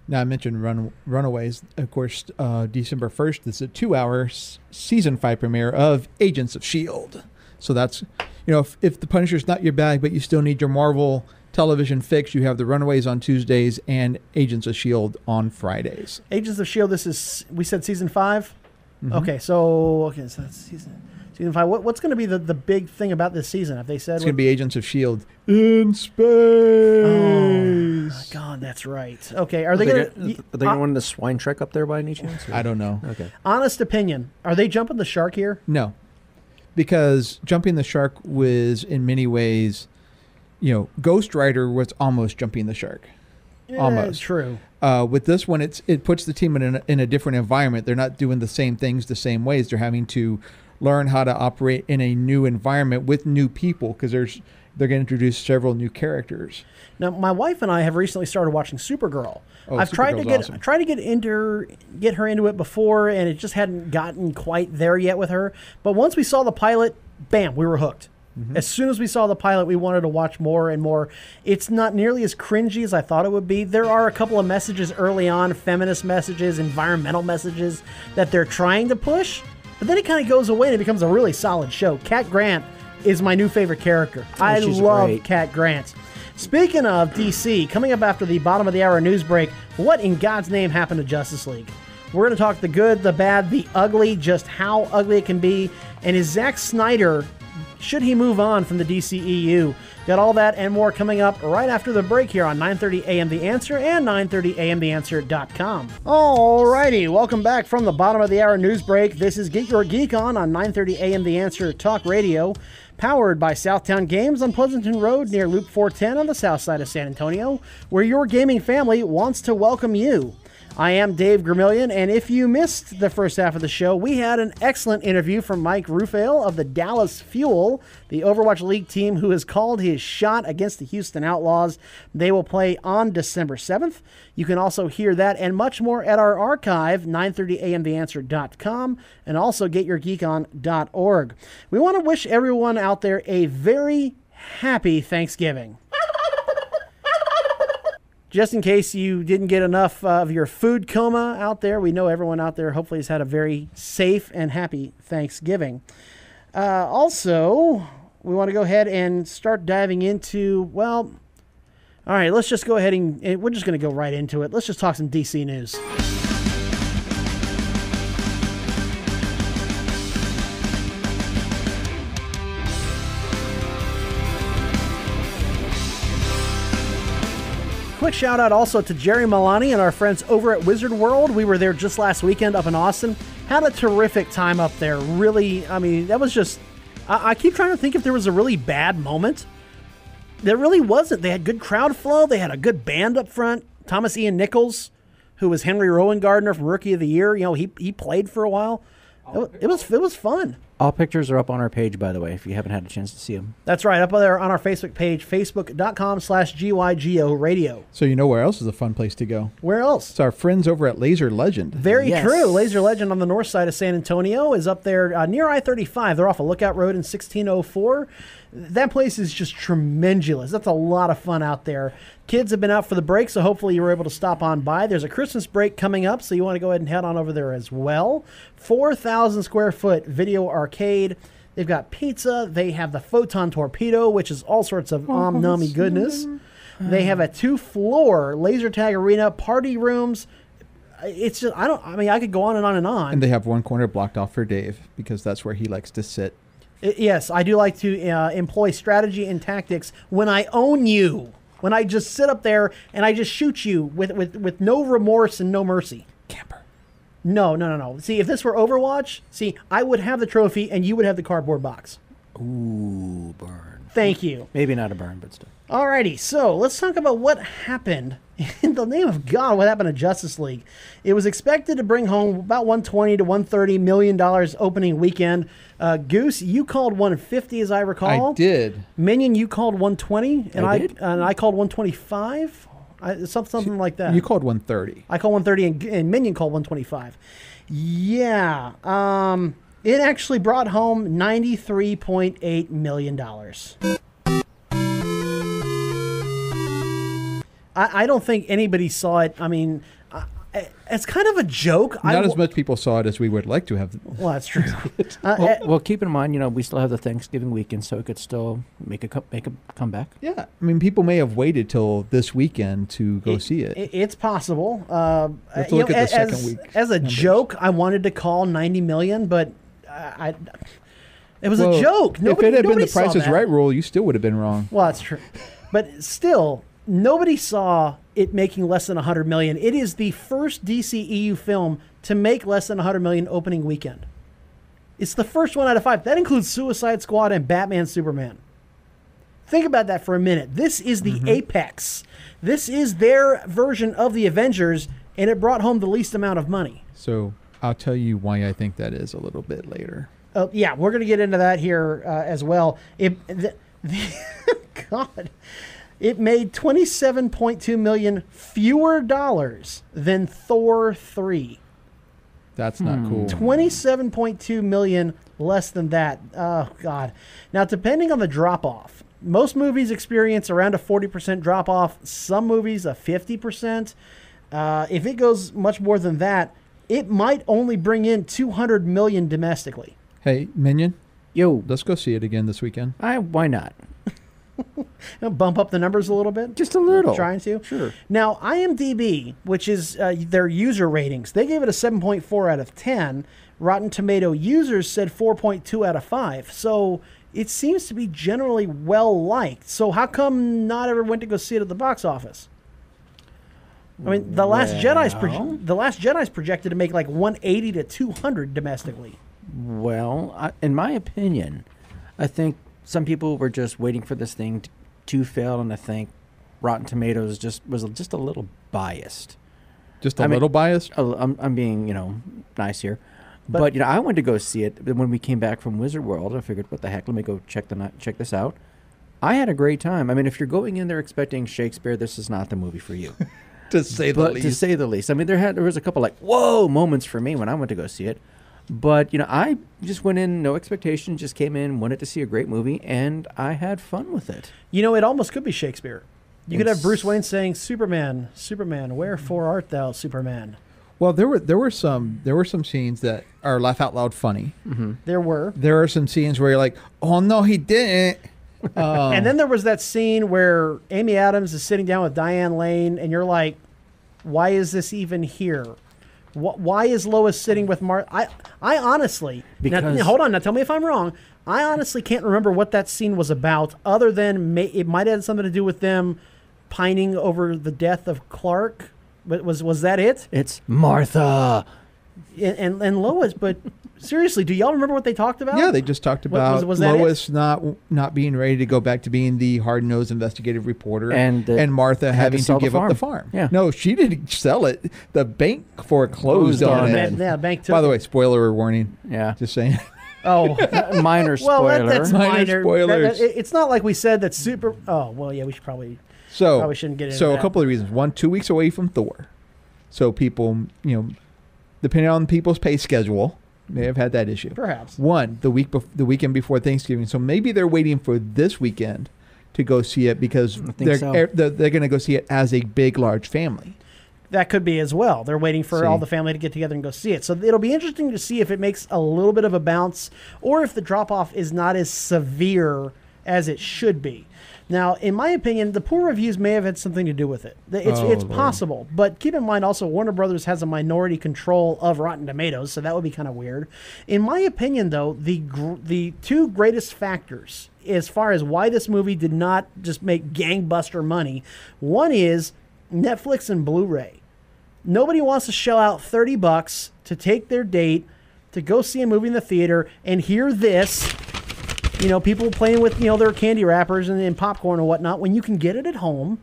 [SPEAKER 5] Now, I mentioned Runaways. Of course, December 1st is a 2-hour season 5 premiere of Agents of S.H.I.E.L.D. So that's, if The Punisher's not your bag, but you still need your Marvel television fix, you have The Runaways on Tuesdays and Agents of S.H.I.E.L.D. on Fridays.
[SPEAKER 2] Agents of S.H.I.E.L.D., we said season 5? Mm-hmm. Okay, so that's season 5. What's going to be the big thing about this season? Have they said
[SPEAKER 5] it's going to be Agents of S.H.I.E.L.D. in space?
[SPEAKER 2] Oh, God, that's right. Okay, are they going
[SPEAKER 4] to run the swine trek up there by any chance?
[SPEAKER 5] I don't know.
[SPEAKER 4] Okay.
[SPEAKER 2] Honest opinion, are they jumping the shark here?
[SPEAKER 5] No, because jumping the shark was in many ways, Ghost Rider was almost jumping the shark. Almost.
[SPEAKER 2] True.
[SPEAKER 5] With this one, it puts the team in a different environment. They're not doing the same things the same ways. They're having to learn how to operate in a new environment with new people, because they're going to introduce several new characters.
[SPEAKER 2] Now, my wife and I have recently started watching Supergirl. I've tried to get her into it before, and it just hadn't gotten quite there yet with her. But once we saw the pilot, bam, we were hooked. Mm-hmm. As soon as we saw the pilot, we wanted to watch more and more. It's not nearly as cringy as I thought it would be. There are a couple of messages early on, feminist messages, environmental messages that they're trying to push, but then it kind of goes away and it becomes a really solid show. Cat Grant is my new favorite character. I love Cat Grant. Speaking of DC, coming up after the bottom of the hour news break, what in God's name happened to Justice League? We're going to talk the good, the bad, the ugly, just how ugly it can be, and is Zack Snyder, should he move on from the DCEU? Got all that and more coming up right after the break here on 9:30 a.m. The Answer and 930amtheanswer.com. Alrighty, welcome back from the bottom of the hour news break. This is Get Your Geek On 9:30 a.m. The Answer Talk Radio, powered by Southtown Games on Pleasanton Road near Loop 410 on the south side of San Antonio, where your gaming family wants to welcome you. I am Dave Gramillion, and if you missed the first half of the show, we had an excellent interview from Mike Rufail of the Dallas Fuel, the Overwatch League team who has called his shot against the Houston Outlaws. They will play on December 7th. You can also hear that and much more at our archive, 930amtheanswer.com, and also getyourgeekon.org. We want to wish everyone out there a very happy Thanksgiving. Just in case you didn't get enough of your food coma out there, we know everyone out there hopefully has had a very safe and happy Thanksgiving. Also, we want to go ahead and start diving into, well, all right, let's just go ahead and we're just going to go right into it. Let's just talk some DC news. Quick shout out also to Jerry Milani and our friends over at Wizard World. We were there just last weekend up in Austin. Had a terrific time up there. Really, I mean, that was just... I keep trying to think if there was a really bad moment. There really wasn't. They had good crowd flow. They had a good band up front. Thomas Ian Nichols, who was Henry Rowan Gardner from Rookie of the Year, he played for a while. It was fun.
[SPEAKER 4] All pictures are up on our page, by the way, if you haven't had a chance to see them.
[SPEAKER 2] That's right, up there on our Facebook page, facebook.com/GYGO Radio.
[SPEAKER 5] So you know where else is a fun place to go?
[SPEAKER 2] Where else?
[SPEAKER 5] It's our friends over at Laser Legend.
[SPEAKER 2] Very true. Laser Legend on the north side of San Antonio is up there near I-35. They're off of Lookout Road in 1604. That place is just tremendous. That's a lot of fun out there. Kids have been out for the break, so hopefully you were able to stop on by. There's a Christmas break coming up, so you want to go ahead and head on over there as well. 4,000 square foot video arcade. They've got pizza. They have the Photon Torpedo, which is all sorts of nummy goodness. They have a 2-floor laser tag arena, party rooms. It's just, I could go on and on and on.
[SPEAKER 5] And they have one corner blocked off for Dave because that's where he likes to sit.
[SPEAKER 2] Yes, I do like to employ strategy and tactics when I own you. When I just sit up there and I just shoot you with no remorse and no mercy.
[SPEAKER 5] Camper.
[SPEAKER 2] No. See, if this were Overwatch, I would have the trophy and you would have the cardboard box.
[SPEAKER 4] Ooh, burn.
[SPEAKER 2] Thank you.
[SPEAKER 4] Maybe not a burn, but still.
[SPEAKER 2] Alrighty, so let's talk about what happened. In the name of God, what happened to Justice League? It was expected to bring home about $120 to $130 million opening weekend. Goose, you called 150, as I recall.
[SPEAKER 5] I did.
[SPEAKER 2] Minion, you called 120, and
[SPEAKER 4] I did.
[SPEAKER 2] And I called 125. Something like that.
[SPEAKER 5] You called 130.
[SPEAKER 2] I called 130, and Minion called 125. Yeah. It actually brought home $93.8 million. I don't think anybody saw it. I mean, it's kind of a joke.
[SPEAKER 5] Not as much people saw it as we would like to have.
[SPEAKER 2] Well, that's true.
[SPEAKER 4] Well, keep in mind, we still have the Thanksgiving weekend, so it could still make a comeback.
[SPEAKER 5] Yeah, I mean, people may have waited till this weekend to go see it.
[SPEAKER 2] It's possible.
[SPEAKER 5] Let's look at the second week.
[SPEAKER 2] As a joke, I wanted to call 90 million, but it was a joke.
[SPEAKER 5] If it had been the Price is Right rule, you still would have been wrong.
[SPEAKER 2] Well, that's true. But still, nobody saw it making less than 100 million. It is the first DCEU film to make less than 100 million opening weekend. It's the first one out of 5. That includes Suicide Squad and Batman Superman. Think about that for a minute. This is the apex. This is their version of the Avengers, and it brought home the least amount of money.
[SPEAKER 5] So I'll tell you why I think that is a little bit later.
[SPEAKER 2] Yeah, we're going to get into that here as well. God. It made $27.2 million fewer dollars than Thor 3.
[SPEAKER 5] That's not cool.
[SPEAKER 2] $27.2 million less than that. Oh, God. Now, depending on the drop-off, most movies experience around a 40% drop-off. Some movies a 50%. If it goes much more than that, it might only bring in $200 million domestically.
[SPEAKER 5] Hey, Minion.
[SPEAKER 4] Yo.
[SPEAKER 5] Let's go see it again this weekend.
[SPEAKER 4] Why not?
[SPEAKER 2] Bump up the numbers a little bit?
[SPEAKER 4] Just a little.
[SPEAKER 2] Trying to?
[SPEAKER 4] Sure.
[SPEAKER 2] Now, IMDb, which is their user ratings, they gave it a 7.4 out of 10. Rotten Tomato users said 4.2 out of 5. So it seems to be generally well-liked. So how come not everyone went to go see it at the box office? I mean, The Last Jedi's projected to make like 180 to 200 domestically.
[SPEAKER 4] Well, in my opinion, I think some people were just waiting for this thing to fail, and I think Rotten Tomatoes was just a little biased.
[SPEAKER 5] Just a little biased?
[SPEAKER 4] I'm being, nice here. But I went to go see it when we came back from Wizard World. I figured, what the heck, let me go check this out. I had a great time. I mean, if you're going in there expecting Shakespeare, this is not the movie for you.
[SPEAKER 5] To say the least.
[SPEAKER 4] I mean, there was a couple whoa moments for me when I went to go see it. But, I just went in, no expectation, just came in, wanted to see a great movie, and I had fun with it.
[SPEAKER 2] It almost could be Shakespeare. You could have Bruce Wayne saying, Superman, wherefore art thou, Superman?
[SPEAKER 5] Well, there were some scenes that are laugh out loud funny.
[SPEAKER 2] Mm-hmm. There
[SPEAKER 5] are some scenes where you're like, oh, no, he didn't.
[SPEAKER 2] And then there was that scene where Amy Adams is sitting down with Diane Lane, and you're like, why is this even here? Why is Lois sitting with Martha? I honestly, hold on, now tell me if I'm wrong. I honestly can't remember what that scene was about, other than it might have had something to do with them pining over the death of Clark. Was that it?
[SPEAKER 4] It's Martha.
[SPEAKER 2] And Lois, but seriously, do y'all remember what they talked about?
[SPEAKER 5] Yeah, they just talked about
[SPEAKER 2] was that
[SPEAKER 5] Lois not being ready to go back to being the hard-nosed investigative reporter,
[SPEAKER 4] And
[SPEAKER 5] Martha having to give up the farm.
[SPEAKER 4] Yeah.
[SPEAKER 5] No, she didn't sell it. The bank foreclosed on it.
[SPEAKER 2] Yeah, bank took
[SPEAKER 5] By the way, spoiler warning.
[SPEAKER 4] Yeah.
[SPEAKER 5] Just saying.
[SPEAKER 2] Oh,
[SPEAKER 4] Minor spoiler.
[SPEAKER 2] well, that's minor.
[SPEAKER 5] spoilers.
[SPEAKER 2] It's not like we said that super. Oh, well, yeah, we should probably shouldn't get into
[SPEAKER 5] So
[SPEAKER 2] that.
[SPEAKER 5] a couple of reasons. One, 2 weeks away from Thor. So people, depending on people's pay schedule, may have had that issue.
[SPEAKER 2] Perhaps.
[SPEAKER 5] One, the weekend before Thanksgiving. So maybe they're waiting for this weekend to go see it because they're going to go see it as a big, large family.
[SPEAKER 2] That could be as well. They're waiting for all the family to get together and go see it. So it'll be interesting to see if it makes a little bit of a bounce or if the drop-off is not as severe as it should be. Now, in my opinion, the poor reviews may have had something to do with it. It's possible. But keep in mind also, Warner Brothers has a minority control of Rotten Tomatoes, so that would be kind of weird. In my opinion, though, the two greatest factors as far as why this movie did not just make gangbuster money, one is Netflix and Blu-ray. Nobody wants to shell out $30 to take their date to go see a movie in the theater and hear this. People playing with, their candy wrappers and popcorn and whatnot when you can get it at home,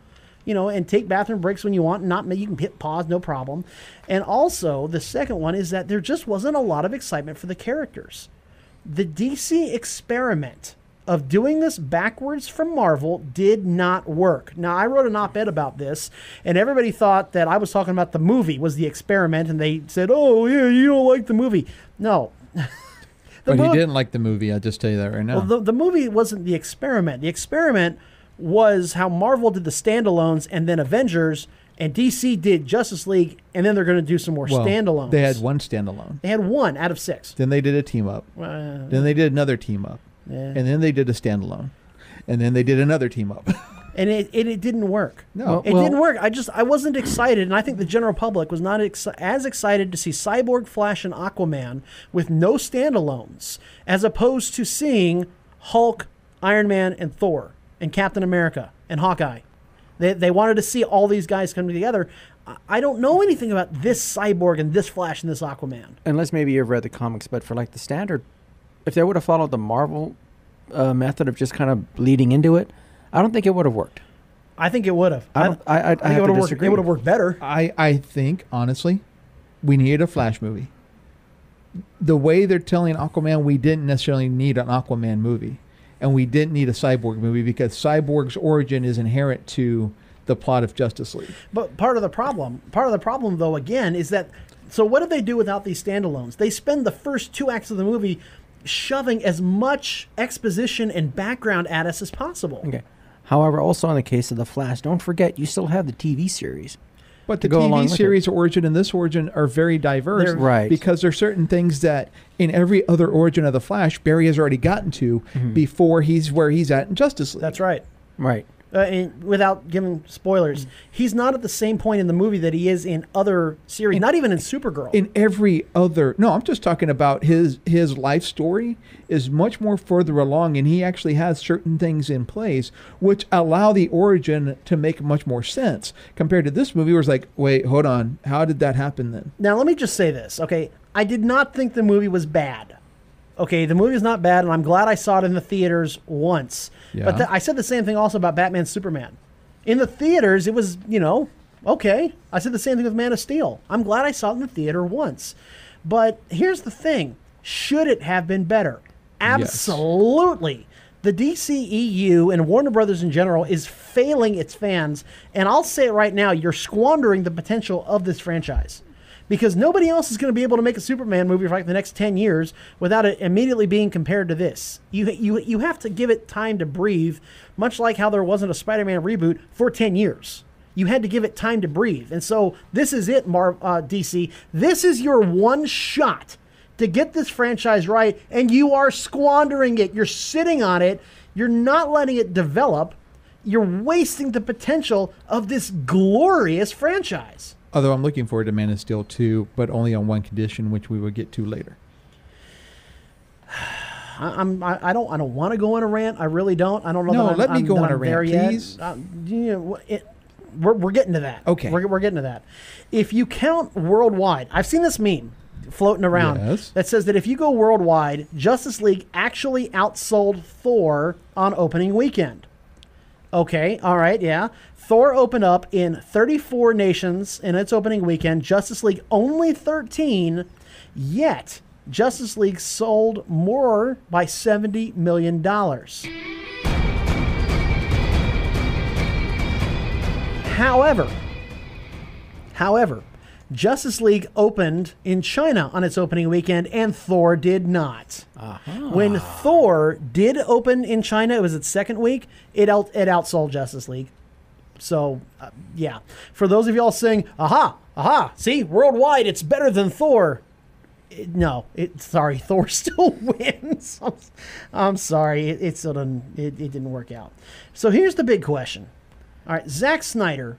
[SPEAKER 2] and take bathroom breaks when you want. You can hit pause, no problem. And also, the second one is that there just wasn't a lot of excitement for the characters. The DC experiment of doing this backwards from Marvel did not work. Now, I wrote an op-ed about this, and everybody thought that I was talking about the movie was the experiment, and they said, oh, yeah, you don't like the movie. No.
[SPEAKER 5] But he didn't like the movie, I'll just tell you that right now.
[SPEAKER 2] Well, the movie wasn't the experiment. The experiment was how Marvel did the standalones and then Avengers, and DC did Justice League, and then they're going to do some more standalones.
[SPEAKER 5] They had one standalone.
[SPEAKER 2] They had one out of 6.
[SPEAKER 5] Then they did a team-up. Then they did another team-up.
[SPEAKER 2] Yeah.
[SPEAKER 5] And then they did a standalone. And then they did another team-up.
[SPEAKER 2] And it didn't work.
[SPEAKER 5] No.
[SPEAKER 2] It didn't work. I wasn't excited, and I think the general public was not as excited to see Cyborg, Flash, and Aquaman with no standalones, as opposed to seeing Hulk, Iron Man, and Thor, and Captain America, and Hawkeye. They wanted to see all these guys come together. I don't know anything about this Cyborg and this Flash and this Aquaman.
[SPEAKER 4] Unless maybe you've read the comics, but for like the standard, if they would have followed the Marvel method of just kind of leading into it, I don't think it would have worked.
[SPEAKER 2] I think it would have.
[SPEAKER 4] I think it would have worked.
[SPEAKER 2] It would have worked better.
[SPEAKER 5] I think, honestly, we needed a Flash movie. The way they're telling Aquaman, we didn't necessarily need an Aquaman movie. And we didn't need a Cyborg movie because Cyborg's origin is inherent to the plot of Justice League.
[SPEAKER 2] But part of the problem, though, again, is that, so what did they do without these standalones? They spend the first 2 acts of the movie shoving as much exposition and background at us as possible.
[SPEAKER 4] Okay. However, also in the case of The Flash, don't forget, you still have the TV series.
[SPEAKER 5] But the TV series origin and this origin are very diverse.
[SPEAKER 4] Right.
[SPEAKER 5] Because there are certain things that in every other origin of the Flash, Barry has already gotten to before he's where he's at in Justice League.
[SPEAKER 2] That's right.
[SPEAKER 4] Right.
[SPEAKER 2] And without giving spoilers, he's not at the same point in the movie that he is in other series, not even in Supergirl.
[SPEAKER 5] In every other... No, I'm just talking about his life story is much more further along, and he actually has certain things in place which allow the origin to make much more sense compared to this movie where it's like, wait, hold on, how did that happen then?
[SPEAKER 2] Now, let me just say this, okay? I did not think the movie was bad. Okay, the movie is not bad, and I'm glad I saw it in the theaters once.
[SPEAKER 5] Yeah.
[SPEAKER 2] But I said the same thing also about Batman Superman. In the theaters, it was, okay. I said the same thing with Man of Steel. I'm glad I saw it in the theater once. But here's the thing. Should it have been better? Absolutely. Yes. The DCEU and Warner Brothers in general is failing its fans, and I'll say it right now, you're squandering the potential of this franchise. Because nobody else is going to be able to make a Superman movie for like the next 10 years without it immediately being compared to this. You have to give it time to breathe, much like how there wasn't a Spider-Man reboot for 10 years. You had to give it time to breathe. And so this is it, DC. This is your one shot to get this franchise right, and you are squandering it. You're sitting on it. You're not letting it develop. You're wasting the potential of this glorious franchise.
[SPEAKER 5] Although I'm looking forward to Man of Steel 2, but only on one condition, which we will get to later.
[SPEAKER 2] I don't want to go on a rant. I really don't. I don't know.
[SPEAKER 5] No,
[SPEAKER 2] that
[SPEAKER 5] let me
[SPEAKER 2] I'm
[SPEAKER 5] go on a
[SPEAKER 2] there
[SPEAKER 5] rant,
[SPEAKER 2] yet.
[SPEAKER 5] please.
[SPEAKER 2] We're getting to that.
[SPEAKER 5] Okay.
[SPEAKER 2] We're getting to that. If you count worldwide, I've seen this meme floating around that says that if you go worldwide, Justice League actually outsold Thor on opening weekend. Okay, all right, yeah. Thor opened up in 34 nations in its opening weekend. Justice League only 13, yet Justice League sold more by $70 million. However, Justice League opened in China on its opening weekend, and Thor did not. When Thor did open in China, it was its second week, it outsold Justice League. So, yeah. For those of y'all saying, see, worldwide it's better than Thor. Sorry, Thor still wins. I'm sorry, it still didn't work out. So here's the big question. All right, Zack Snyder.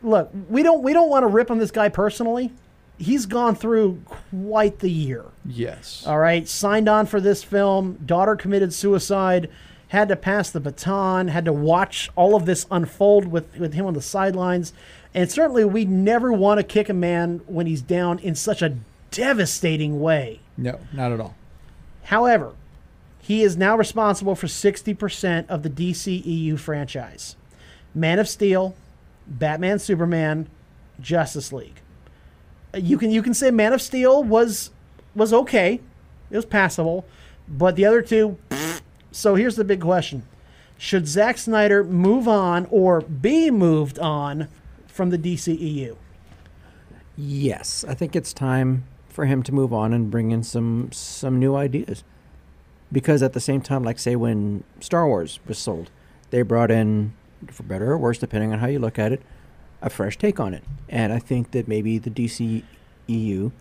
[SPEAKER 2] Look, we don't want to rip on this guy personally. He's gone through quite the year.
[SPEAKER 5] Yes.
[SPEAKER 2] All right, signed on for this film. Daughter committed suicide. Had to pass the baton. Had to watch all of this unfold with him on the sidelines. And certainly, we never want to kick a man when he's down in such a devastating way.
[SPEAKER 5] No, not at all.
[SPEAKER 2] However, he is now responsible for 60% of the DCEU franchise. Man of Steel, Batman, Superman, Justice League. You can say Man of Steel was okay. It was passable. But the other two, so here's the big question. Should Zack Snyder move on or be moved on from the DCEU?
[SPEAKER 4] Yes, I think it's time for him to move on and bring in some new ideas. Because at the same time, like say when Star Wars was sold, they brought in, for better or worse, depending on how you look at it, a fresh take on it. And I think that maybe the DCEU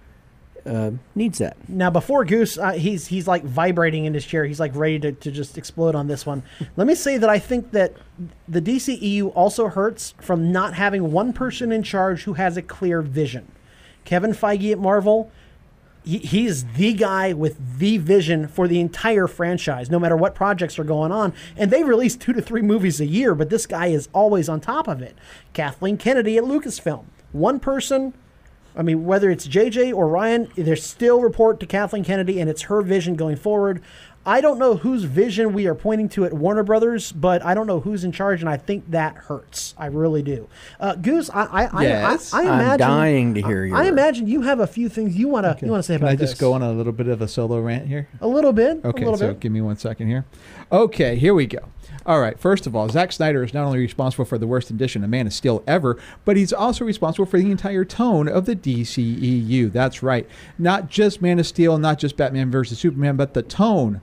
[SPEAKER 4] needs that.
[SPEAKER 2] Now, before Goose, he's like vibrating in his chair. He's like ready to just explode on this one. Let me say that I think that the DCEU also hurts from not having one person in charge who has a clear vision. Kevin Feige at Marvel, he is the guy with the vision for the entire franchise, no matter what projects are going on. And they release 2 to 3 movies a year, but this guy is always on top of it. Kathleen Kennedy at Lucasfilm. One person, I mean, whether it's JJ or Ryan, they still report to Kathleen Kennedy, and it's her vision going forward. I don't know whose vision we are pointing to at Warner Brothers, but I don't know who's in charge, and I think that hurts. I really do. Goose, I imagine,
[SPEAKER 4] I'm dying to hear you.
[SPEAKER 2] I imagine you have a few things you want to say about this.
[SPEAKER 5] Can I just go on a little bit of a solo rant here?
[SPEAKER 2] A little bit.
[SPEAKER 5] Okay, so give me 1 second here. Okay, here we go. All right, first of all, Zack Snyder is not only responsible for the worst edition of Man of Steel ever, but he's also responsible for the entire tone of the DCEU. That's right. Not just Man of Steel, not just Batman versus Superman, but the tone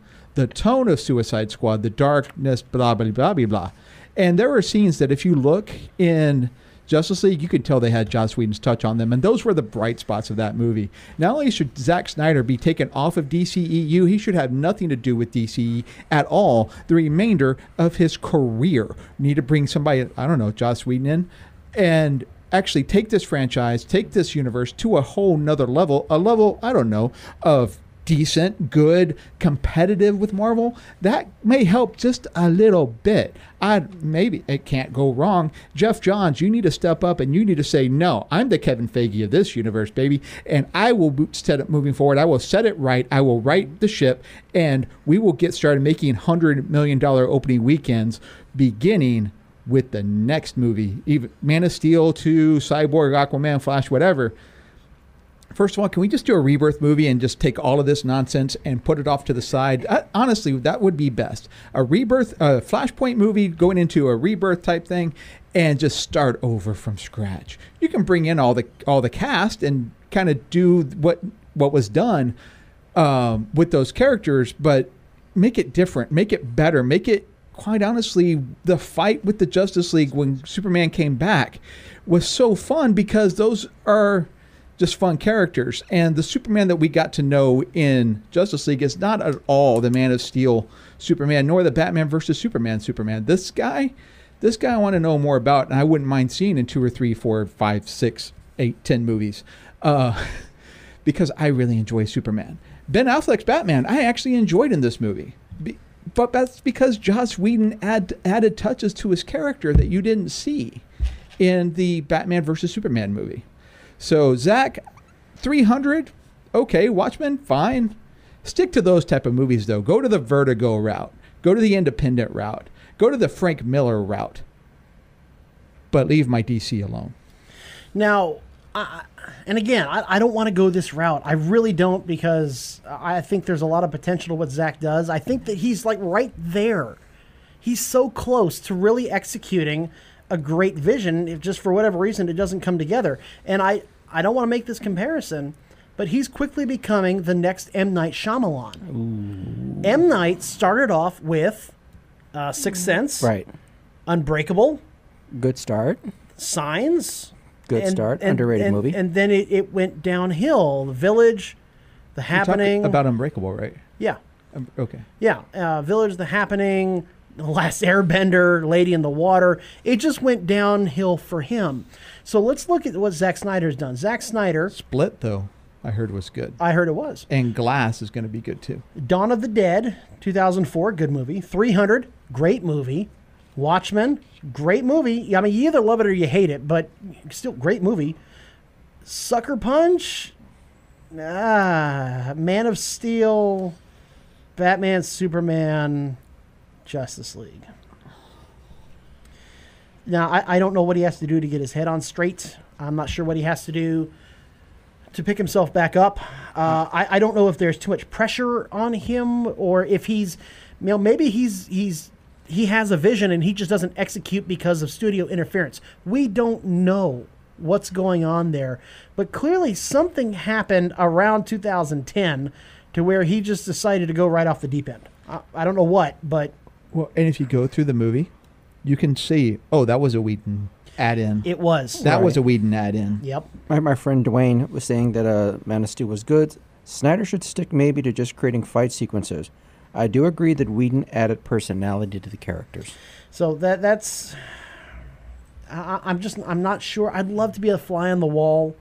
[SPEAKER 5] of Suicide Squad, the darkness, blah, blah, blah, blah, blah. And there are scenes that if you look in Justice League, you could tell they had Joss Whedon's touch on them, and those were the bright spots of that movie. Not only should Zack Snyder be taken off of DCEU, he should have nothing to do with DCE at all the remainder of his career. Need to bring somebody, I don't know, Joss Whedon in, and actually take this franchise, take this universe to a whole nother level, I don't know, of decent, good, competitive with Marvel. That may help just a little bit. Maybe it can't go wrong. Jeff Johns, you need to step up and you need to say, no, I'm the Kevin Feige of this universe, baby, and I will set it moving forward. I will set it right. I will right the ship, and we will get started making $100 million opening weekends beginning with the next movie, even Man of Steel 2, Cyborg, Aquaman, Flash, whatever. First of all, can we just do a Rebirth movie and just take all of this nonsense and put it off to the side? Honestly, that would be best. A Rebirth, a Flashpoint movie going into a Rebirth type thing and just start over from scratch. You can bring in all the cast and kind of do what was done with those characters, but make it different, make it better, make it, quite honestly, the fight with the Justice League when Superman came back was so fun because those are just fun characters. And the Superman that we got to know in Justice League is not at all the Man of Steel Superman, nor the Batman versus Superman. This guy I want to know more about, and I wouldn't mind seeing in 2 or 3, 4, 5, 6, 8, 10 movies, because I really enjoy Superman. Ben Affleck's Batman, I actually enjoyed in this movie. But that's because Joss Whedon added touches to his character that you didn't see. in the Batman versus Superman movie. So, Zach, 300, okay. Watchmen, fine. Stick to those type of movies, though. Go to the Vertigo route. Go to the independent route. Go to the Frank Miller route. But leave my DC alone.
[SPEAKER 2] Now, and again, I don't want to go this route. I really don't, because I think there's a lot of potential to what Zach does. I think that he's like right there. He's so close to really executing a great vision. If just for whatever reason it doesn't come together. And I don't want to make this comparison, but he's quickly becoming the next M. Night Shyamalan. Ooh. M. Night started off with Sixth Sense,
[SPEAKER 4] Right.
[SPEAKER 2] Unbreakable,
[SPEAKER 4] Good start.
[SPEAKER 2] Signs.
[SPEAKER 4] Good start. Underrated movie.
[SPEAKER 2] And then it went downhill. The Village, The Happening.
[SPEAKER 5] About Unbreakable, right?
[SPEAKER 2] Yeah.
[SPEAKER 5] Okay.
[SPEAKER 2] Yeah. Village, The Happening, The Last Airbender, Lady in the Water. It just went downhill for him. So let's look at what Zack Snyder's done. Zack Snyder.
[SPEAKER 5] Split, though, I heard was good.
[SPEAKER 2] I heard it was.
[SPEAKER 5] And Glass is going to be good, too.
[SPEAKER 2] Dawn of the Dead, 2004, good movie. 300, great movie. Watchmen, great movie. I mean, you either love it or you hate it, but still great movie. Sucker Punch, Man of Steel, Batman, Superman, Justice League. Now, I don't know what he has to do to get his head on straight. I'm not sure what he has to do to pick himself back up. I don't know if there's too much pressure on him, or if he's, maybe he has a vision and he just doesn't execute because of studio interference. We don't know what's going on there. But clearly something happened around 2010 to where he just decided to go right off the deep end. I don't know what, but...
[SPEAKER 5] Well, and if you go through the movie, you can see, oh, that was a Whedon add-in.
[SPEAKER 2] It was.
[SPEAKER 5] That was a Whedon add-in.
[SPEAKER 2] Yep.
[SPEAKER 4] My friend Dwayne was saying that Man of Steel was good. Snyder should stick maybe to just creating fight sequences. I do agree that Whedon added personality to the characters.
[SPEAKER 2] So that's... I'm not sure. I'd love to be a fly on the wall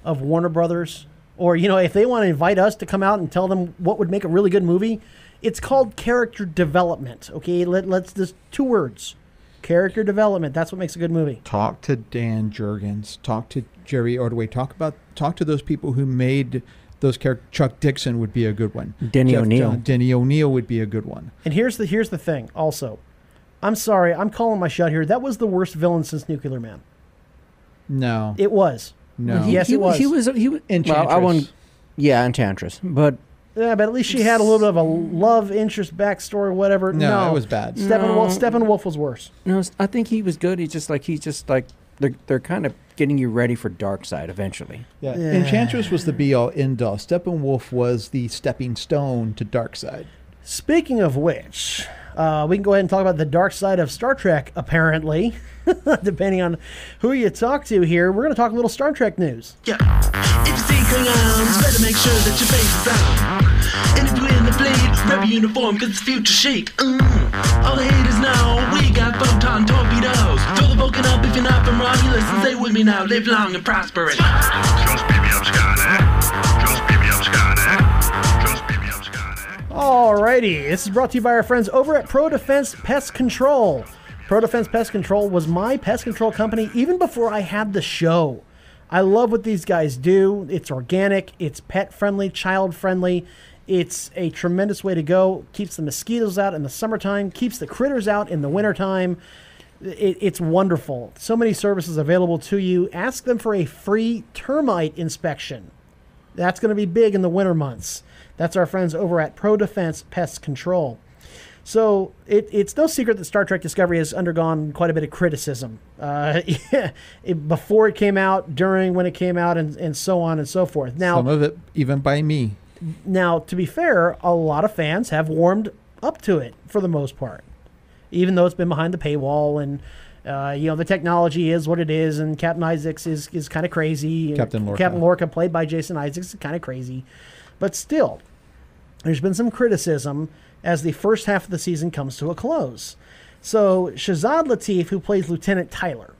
[SPEAKER 2] of Warner Brothers. Or, if they want to invite us to come out and tell them what would make a really good movie, it's called character development. Okay, let's just 2 words. Character development. That's what makes a good movie.
[SPEAKER 5] Talk to Dan Jurgens. Talk to Jerry Ordway. Talk to those people who made those characters. Chuck Dixon would be a good one.
[SPEAKER 4] Denny O'Neil.
[SPEAKER 5] Denny O'Neil would be a good one.
[SPEAKER 2] And here's the thing. Also, I'm sorry, I'm calling my shot here. That was the worst villain since Nuclear Man.
[SPEAKER 5] No,
[SPEAKER 2] it was.
[SPEAKER 5] No,
[SPEAKER 2] yes, it was.
[SPEAKER 4] He was
[SPEAKER 5] Enchantress.
[SPEAKER 4] Well, I won't. Yeah, Enchantress, but.
[SPEAKER 2] Yeah, but at least she had a little bit of a love interest backstory, whatever. No,
[SPEAKER 5] it was bad.
[SPEAKER 2] Steppenwolf was worse.
[SPEAKER 4] No, I think he was good. He's just like they're kind of getting you ready for Darkseid eventually.
[SPEAKER 5] Yeah. Enchantress was the be-all, end-all. Steppenwolf was the stepping stone to Darkseid.
[SPEAKER 2] Speaking of which, we can go ahead and talk about the dark side of Star Trek, apparently. Depending on who you talk to here. We're going to talk a little Star Trek news.
[SPEAKER 7] Yeah. If you see Klingons, better make sure that your face is out. And if you're in the fleet, rep your uniform, cause it's future chic. All the haters know, we got photon torpedoes. Throw the Vulcan up if you're not from Romulus, and stay with me now, live long and prosperous.
[SPEAKER 8] Just beat me up, Scotty. Just beat me up, Scotty. Just beat me up, Scotty.
[SPEAKER 2] Alrighty, this is brought to you by our friends over at Pro Defense Pest Control. Pro Defense Pest Control was my pest control company even before I had the show. I love what these guys do. It's organic, it's pet-friendly, child-friendly. It's a tremendous way to go. Keeps the mosquitoes out in the summertime, keeps the critters out in the wintertime. It's wonderful. So many services available to you. Ask them for a free termite inspection. That's going to be big in the winter months. That's our friends over at Pro Defense Pest Control. So it's no secret that Star Trek Discovery has undergone quite a bit of criticism. Before it came out, during when it came out, and so on and so forth. Now,
[SPEAKER 5] some of it even by me.
[SPEAKER 2] Now, to be fair, a lot of fans have warmed up to it for the most part. Even though it's been behind the paywall and, the technology is what it is, and Captain Isaacs is kind of crazy.
[SPEAKER 5] Captain
[SPEAKER 2] Lorca, played by Jason Isaacs, is kind of crazy. But still, there's been some criticism as the first half of the season comes to a close. So Shazad Latif, who plays Lieutenant Tyler,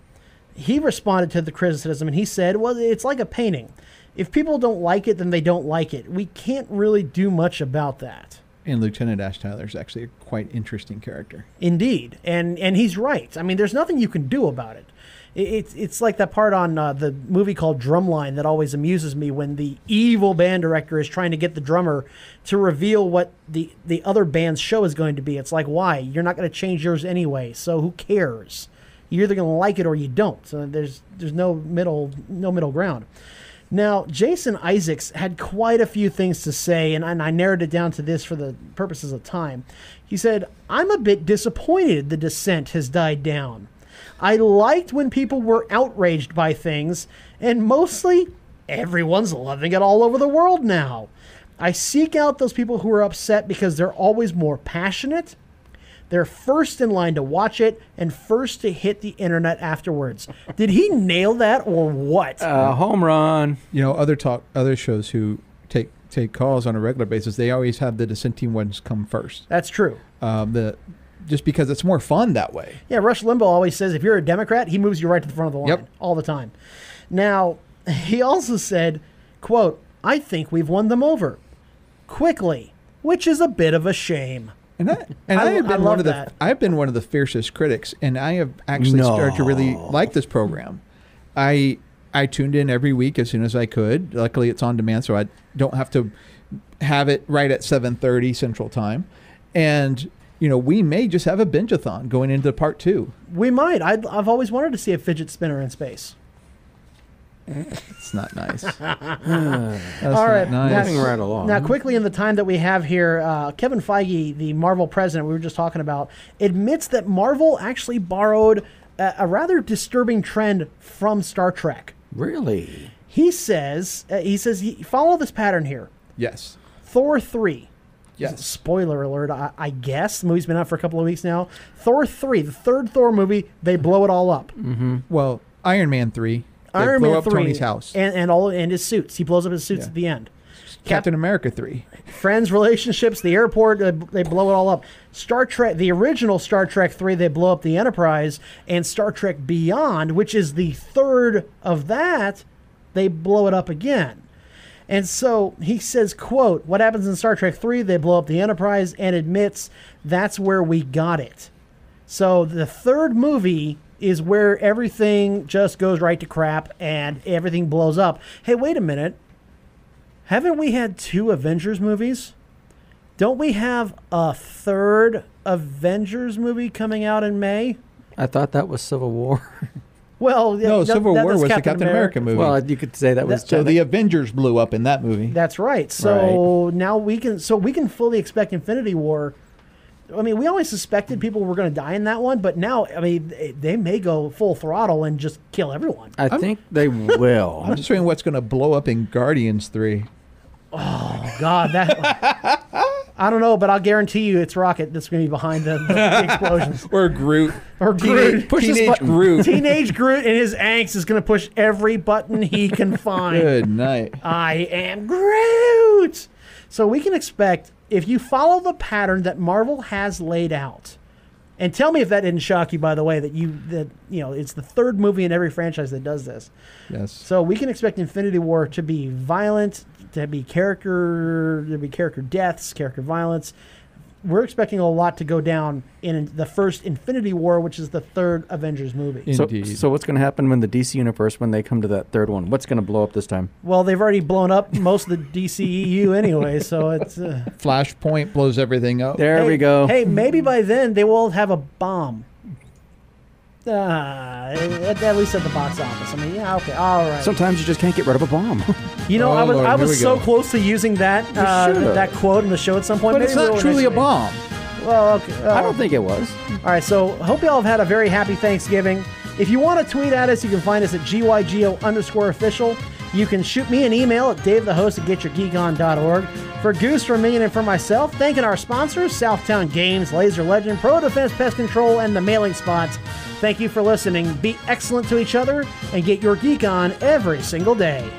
[SPEAKER 2] he responded to the criticism and he said, well, it's like a painting. If people don't like it, then they don't like it. We can't really do much about that.
[SPEAKER 5] And Lieutenant Ash Tyler is actually a quite interesting character.
[SPEAKER 2] Indeed. And he's right. I mean, there's nothing you can do about it. It's like that part on the movie called Drumline that always amuses me when the evil band director is trying to get the drummer to reveal what the other band's show is going to be. It's like, why? You're not going to change yours anyway, so who cares? You're either going to like it or you don't. So there's no middle ground. Now, Jason Isaacs had quite a few things to say, and I narrowed it down to this for the purposes of time. He said, I'm a bit disappointed the dissent has died down. I liked when people were outraged by things, and mostly everyone's loving it all over the world now. I seek out those people who are upset because they're always more passionate. They're first in line to watch it and first to hit the internet afterwards. Did he nail that or what?
[SPEAKER 4] Home run.
[SPEAKER 5] You know, other shows who take calls on a regular basis, they always have the dissenting ones come first.
[SPEAKER 2] That's true.
[SPEAKER 5] Just because it's more fun that way.
[SPEAKER 2] Yeah, Rush Limbaugh always says if you're a Democrat, he moves you right to the front of the line all the time. Now, he also said, quote, I think we've won them over quickly, which is a bit of a shame.
[SPEAKER 5] I've been one of the fiercest critics, and I have actually started to really like this program. I tuned in every week as soon as I could. Luckily, it's on demand, so I don't have to have it right at 7:30 Central Time. And you know, we may just have a binge-a-thon going into part 2.
[SPEAKER 2] We might. I've always wanted to see a fidget spinner in space.
[SPEAKER 5] It's not nice.
[SPEAKER 2] All right.
[SPEAKER 5] Nice.
[SPEAKER 4] Moving right along.
[SPEAKER 2] Now, quickly in the time that we have here, Kevin Feige, the Marvel president we were just talking about, admits that Marvel actually borrowed a rather disturbing trend from Star Trek.
[SPEAKER 4] Really?
[SPEAKER 2] He says, follow this pattern here.
[SPEAKER 5] Yes.
[SPEAKER 2] Thor 3.
[SPEAKER 5] Yes.
[SPEAKER 2] Spoiler alert, I guess. The movie's been out for a couple of weeks now. Thor 3, the third Thor movie, they blow it all up.
[SPEAKER 5] Mm-hmm. Well, Iron Man 3.
[SPEAKER 2] Iron Man 3.
[SPEAKER 5] Tony's house.
[SPEAKER 2] And his suits. He blows up his suits at the end.
[SPEAKER 5] Captain America 3.
[SPEAKER 2] Friends, relationships, the airport, they blow it all up. Star Trek, the original Star Trek 3, they blow up the Enterprise. And Star Trek Beyond, which is the third of that, they blow it up again. And so he says, quote, what happens in Star Trek 3, they blow up the Enterprise, and admits that's where we got it. So the third movie is where everything just goes right to crap and everything blows up. Hey, wait a minute. Haven't we had 2 Avengers movies? Don't we have a third Avengers movie coming out in May?
[SPEAKER 4] I thought that was Civil War.
[SPEAKER 2] Well,
[SPEAKER 5] no, Civil War was the Captain America movie.
[SPEAKER 4] Well, you could say that was.
[SPEAKER 5] So the Avengers blew up in that movie.
[SPEAKER 2] That's right. So now we can fully expect Infinity War. I mean, we always suspected people were going to die in that one, but now, I mean, they may go full throttle and just kill everyone.
[SPEAKER 4] I think they will.
[SPEAKER 5] I'm just wondering what's going to blow up in Guardians 3.
[SPEAKER 2] Oh God, that I don't know, but I'll guarantee you it's Rocket that's going to be behind the explosions.
[SPEAKER 5] Or Groot.
[SPEAKER 2] Or Groot.
[SPEAKER 5] Teenage Groot.
[SPEAKER 2] Teenage Groot and his angst is going to push every button he can find.
[SPEAKER 5] Good night.
[SPEAKER 2] I am Groot. So we can expect, if you follow the pattern that Marvel has laid out, and tell me if that didn't shock you, by the way, that it's the third movie in every franchise that does this.
[SPEAKER 5] Yes.
[SPEAKER 2] So we can expect Infinity War to be violent, to be character deaths, character violence. We're expecting a lot to go down in the first Infinity War, which is the third Avengers movie.
[SPEAKER 5] Indeed.
[SPEAKER 4] So what's going to happen when the DC universe, when they come to that third one? What's going to blow up this time?
[SPEAKER 2] Well, they've already blown up most of the DCEU anyway, so it's...
[SPEAKER 5] Flashpoint blows everything up.
[SPEAKER 4] There we go.
[SPEAKER 2] Hey, maybe by then they will have a bomb. At least at the box office. I mean, yeah, okay, all right.
[SPEAKER 4] Sometimes you just can't get rid of a bomb.
[SPEAKER 2] You know, I was so close to using that that quote in the show at some point.
[SPEAKER 5] But it's not truly a bomb.
[SPEAKER 2] Well, okay.
[SPEAKER 4] I don't think it was.
[SPEAKER 2] All right, so hope you all have had a very happy Thanksgiving. If you want to tweet at us, you can find us at GYGO_official. You can shoot me an email at davethehost@getyourgeekon.org. For Goose, for me, and for myself, thanking our sponsors, Southtown Games, Laser Legend, Pro Defense Pest Control, and the Mailing Spots. Thank you for listening. Be excellent to each other and get your geek on every single day.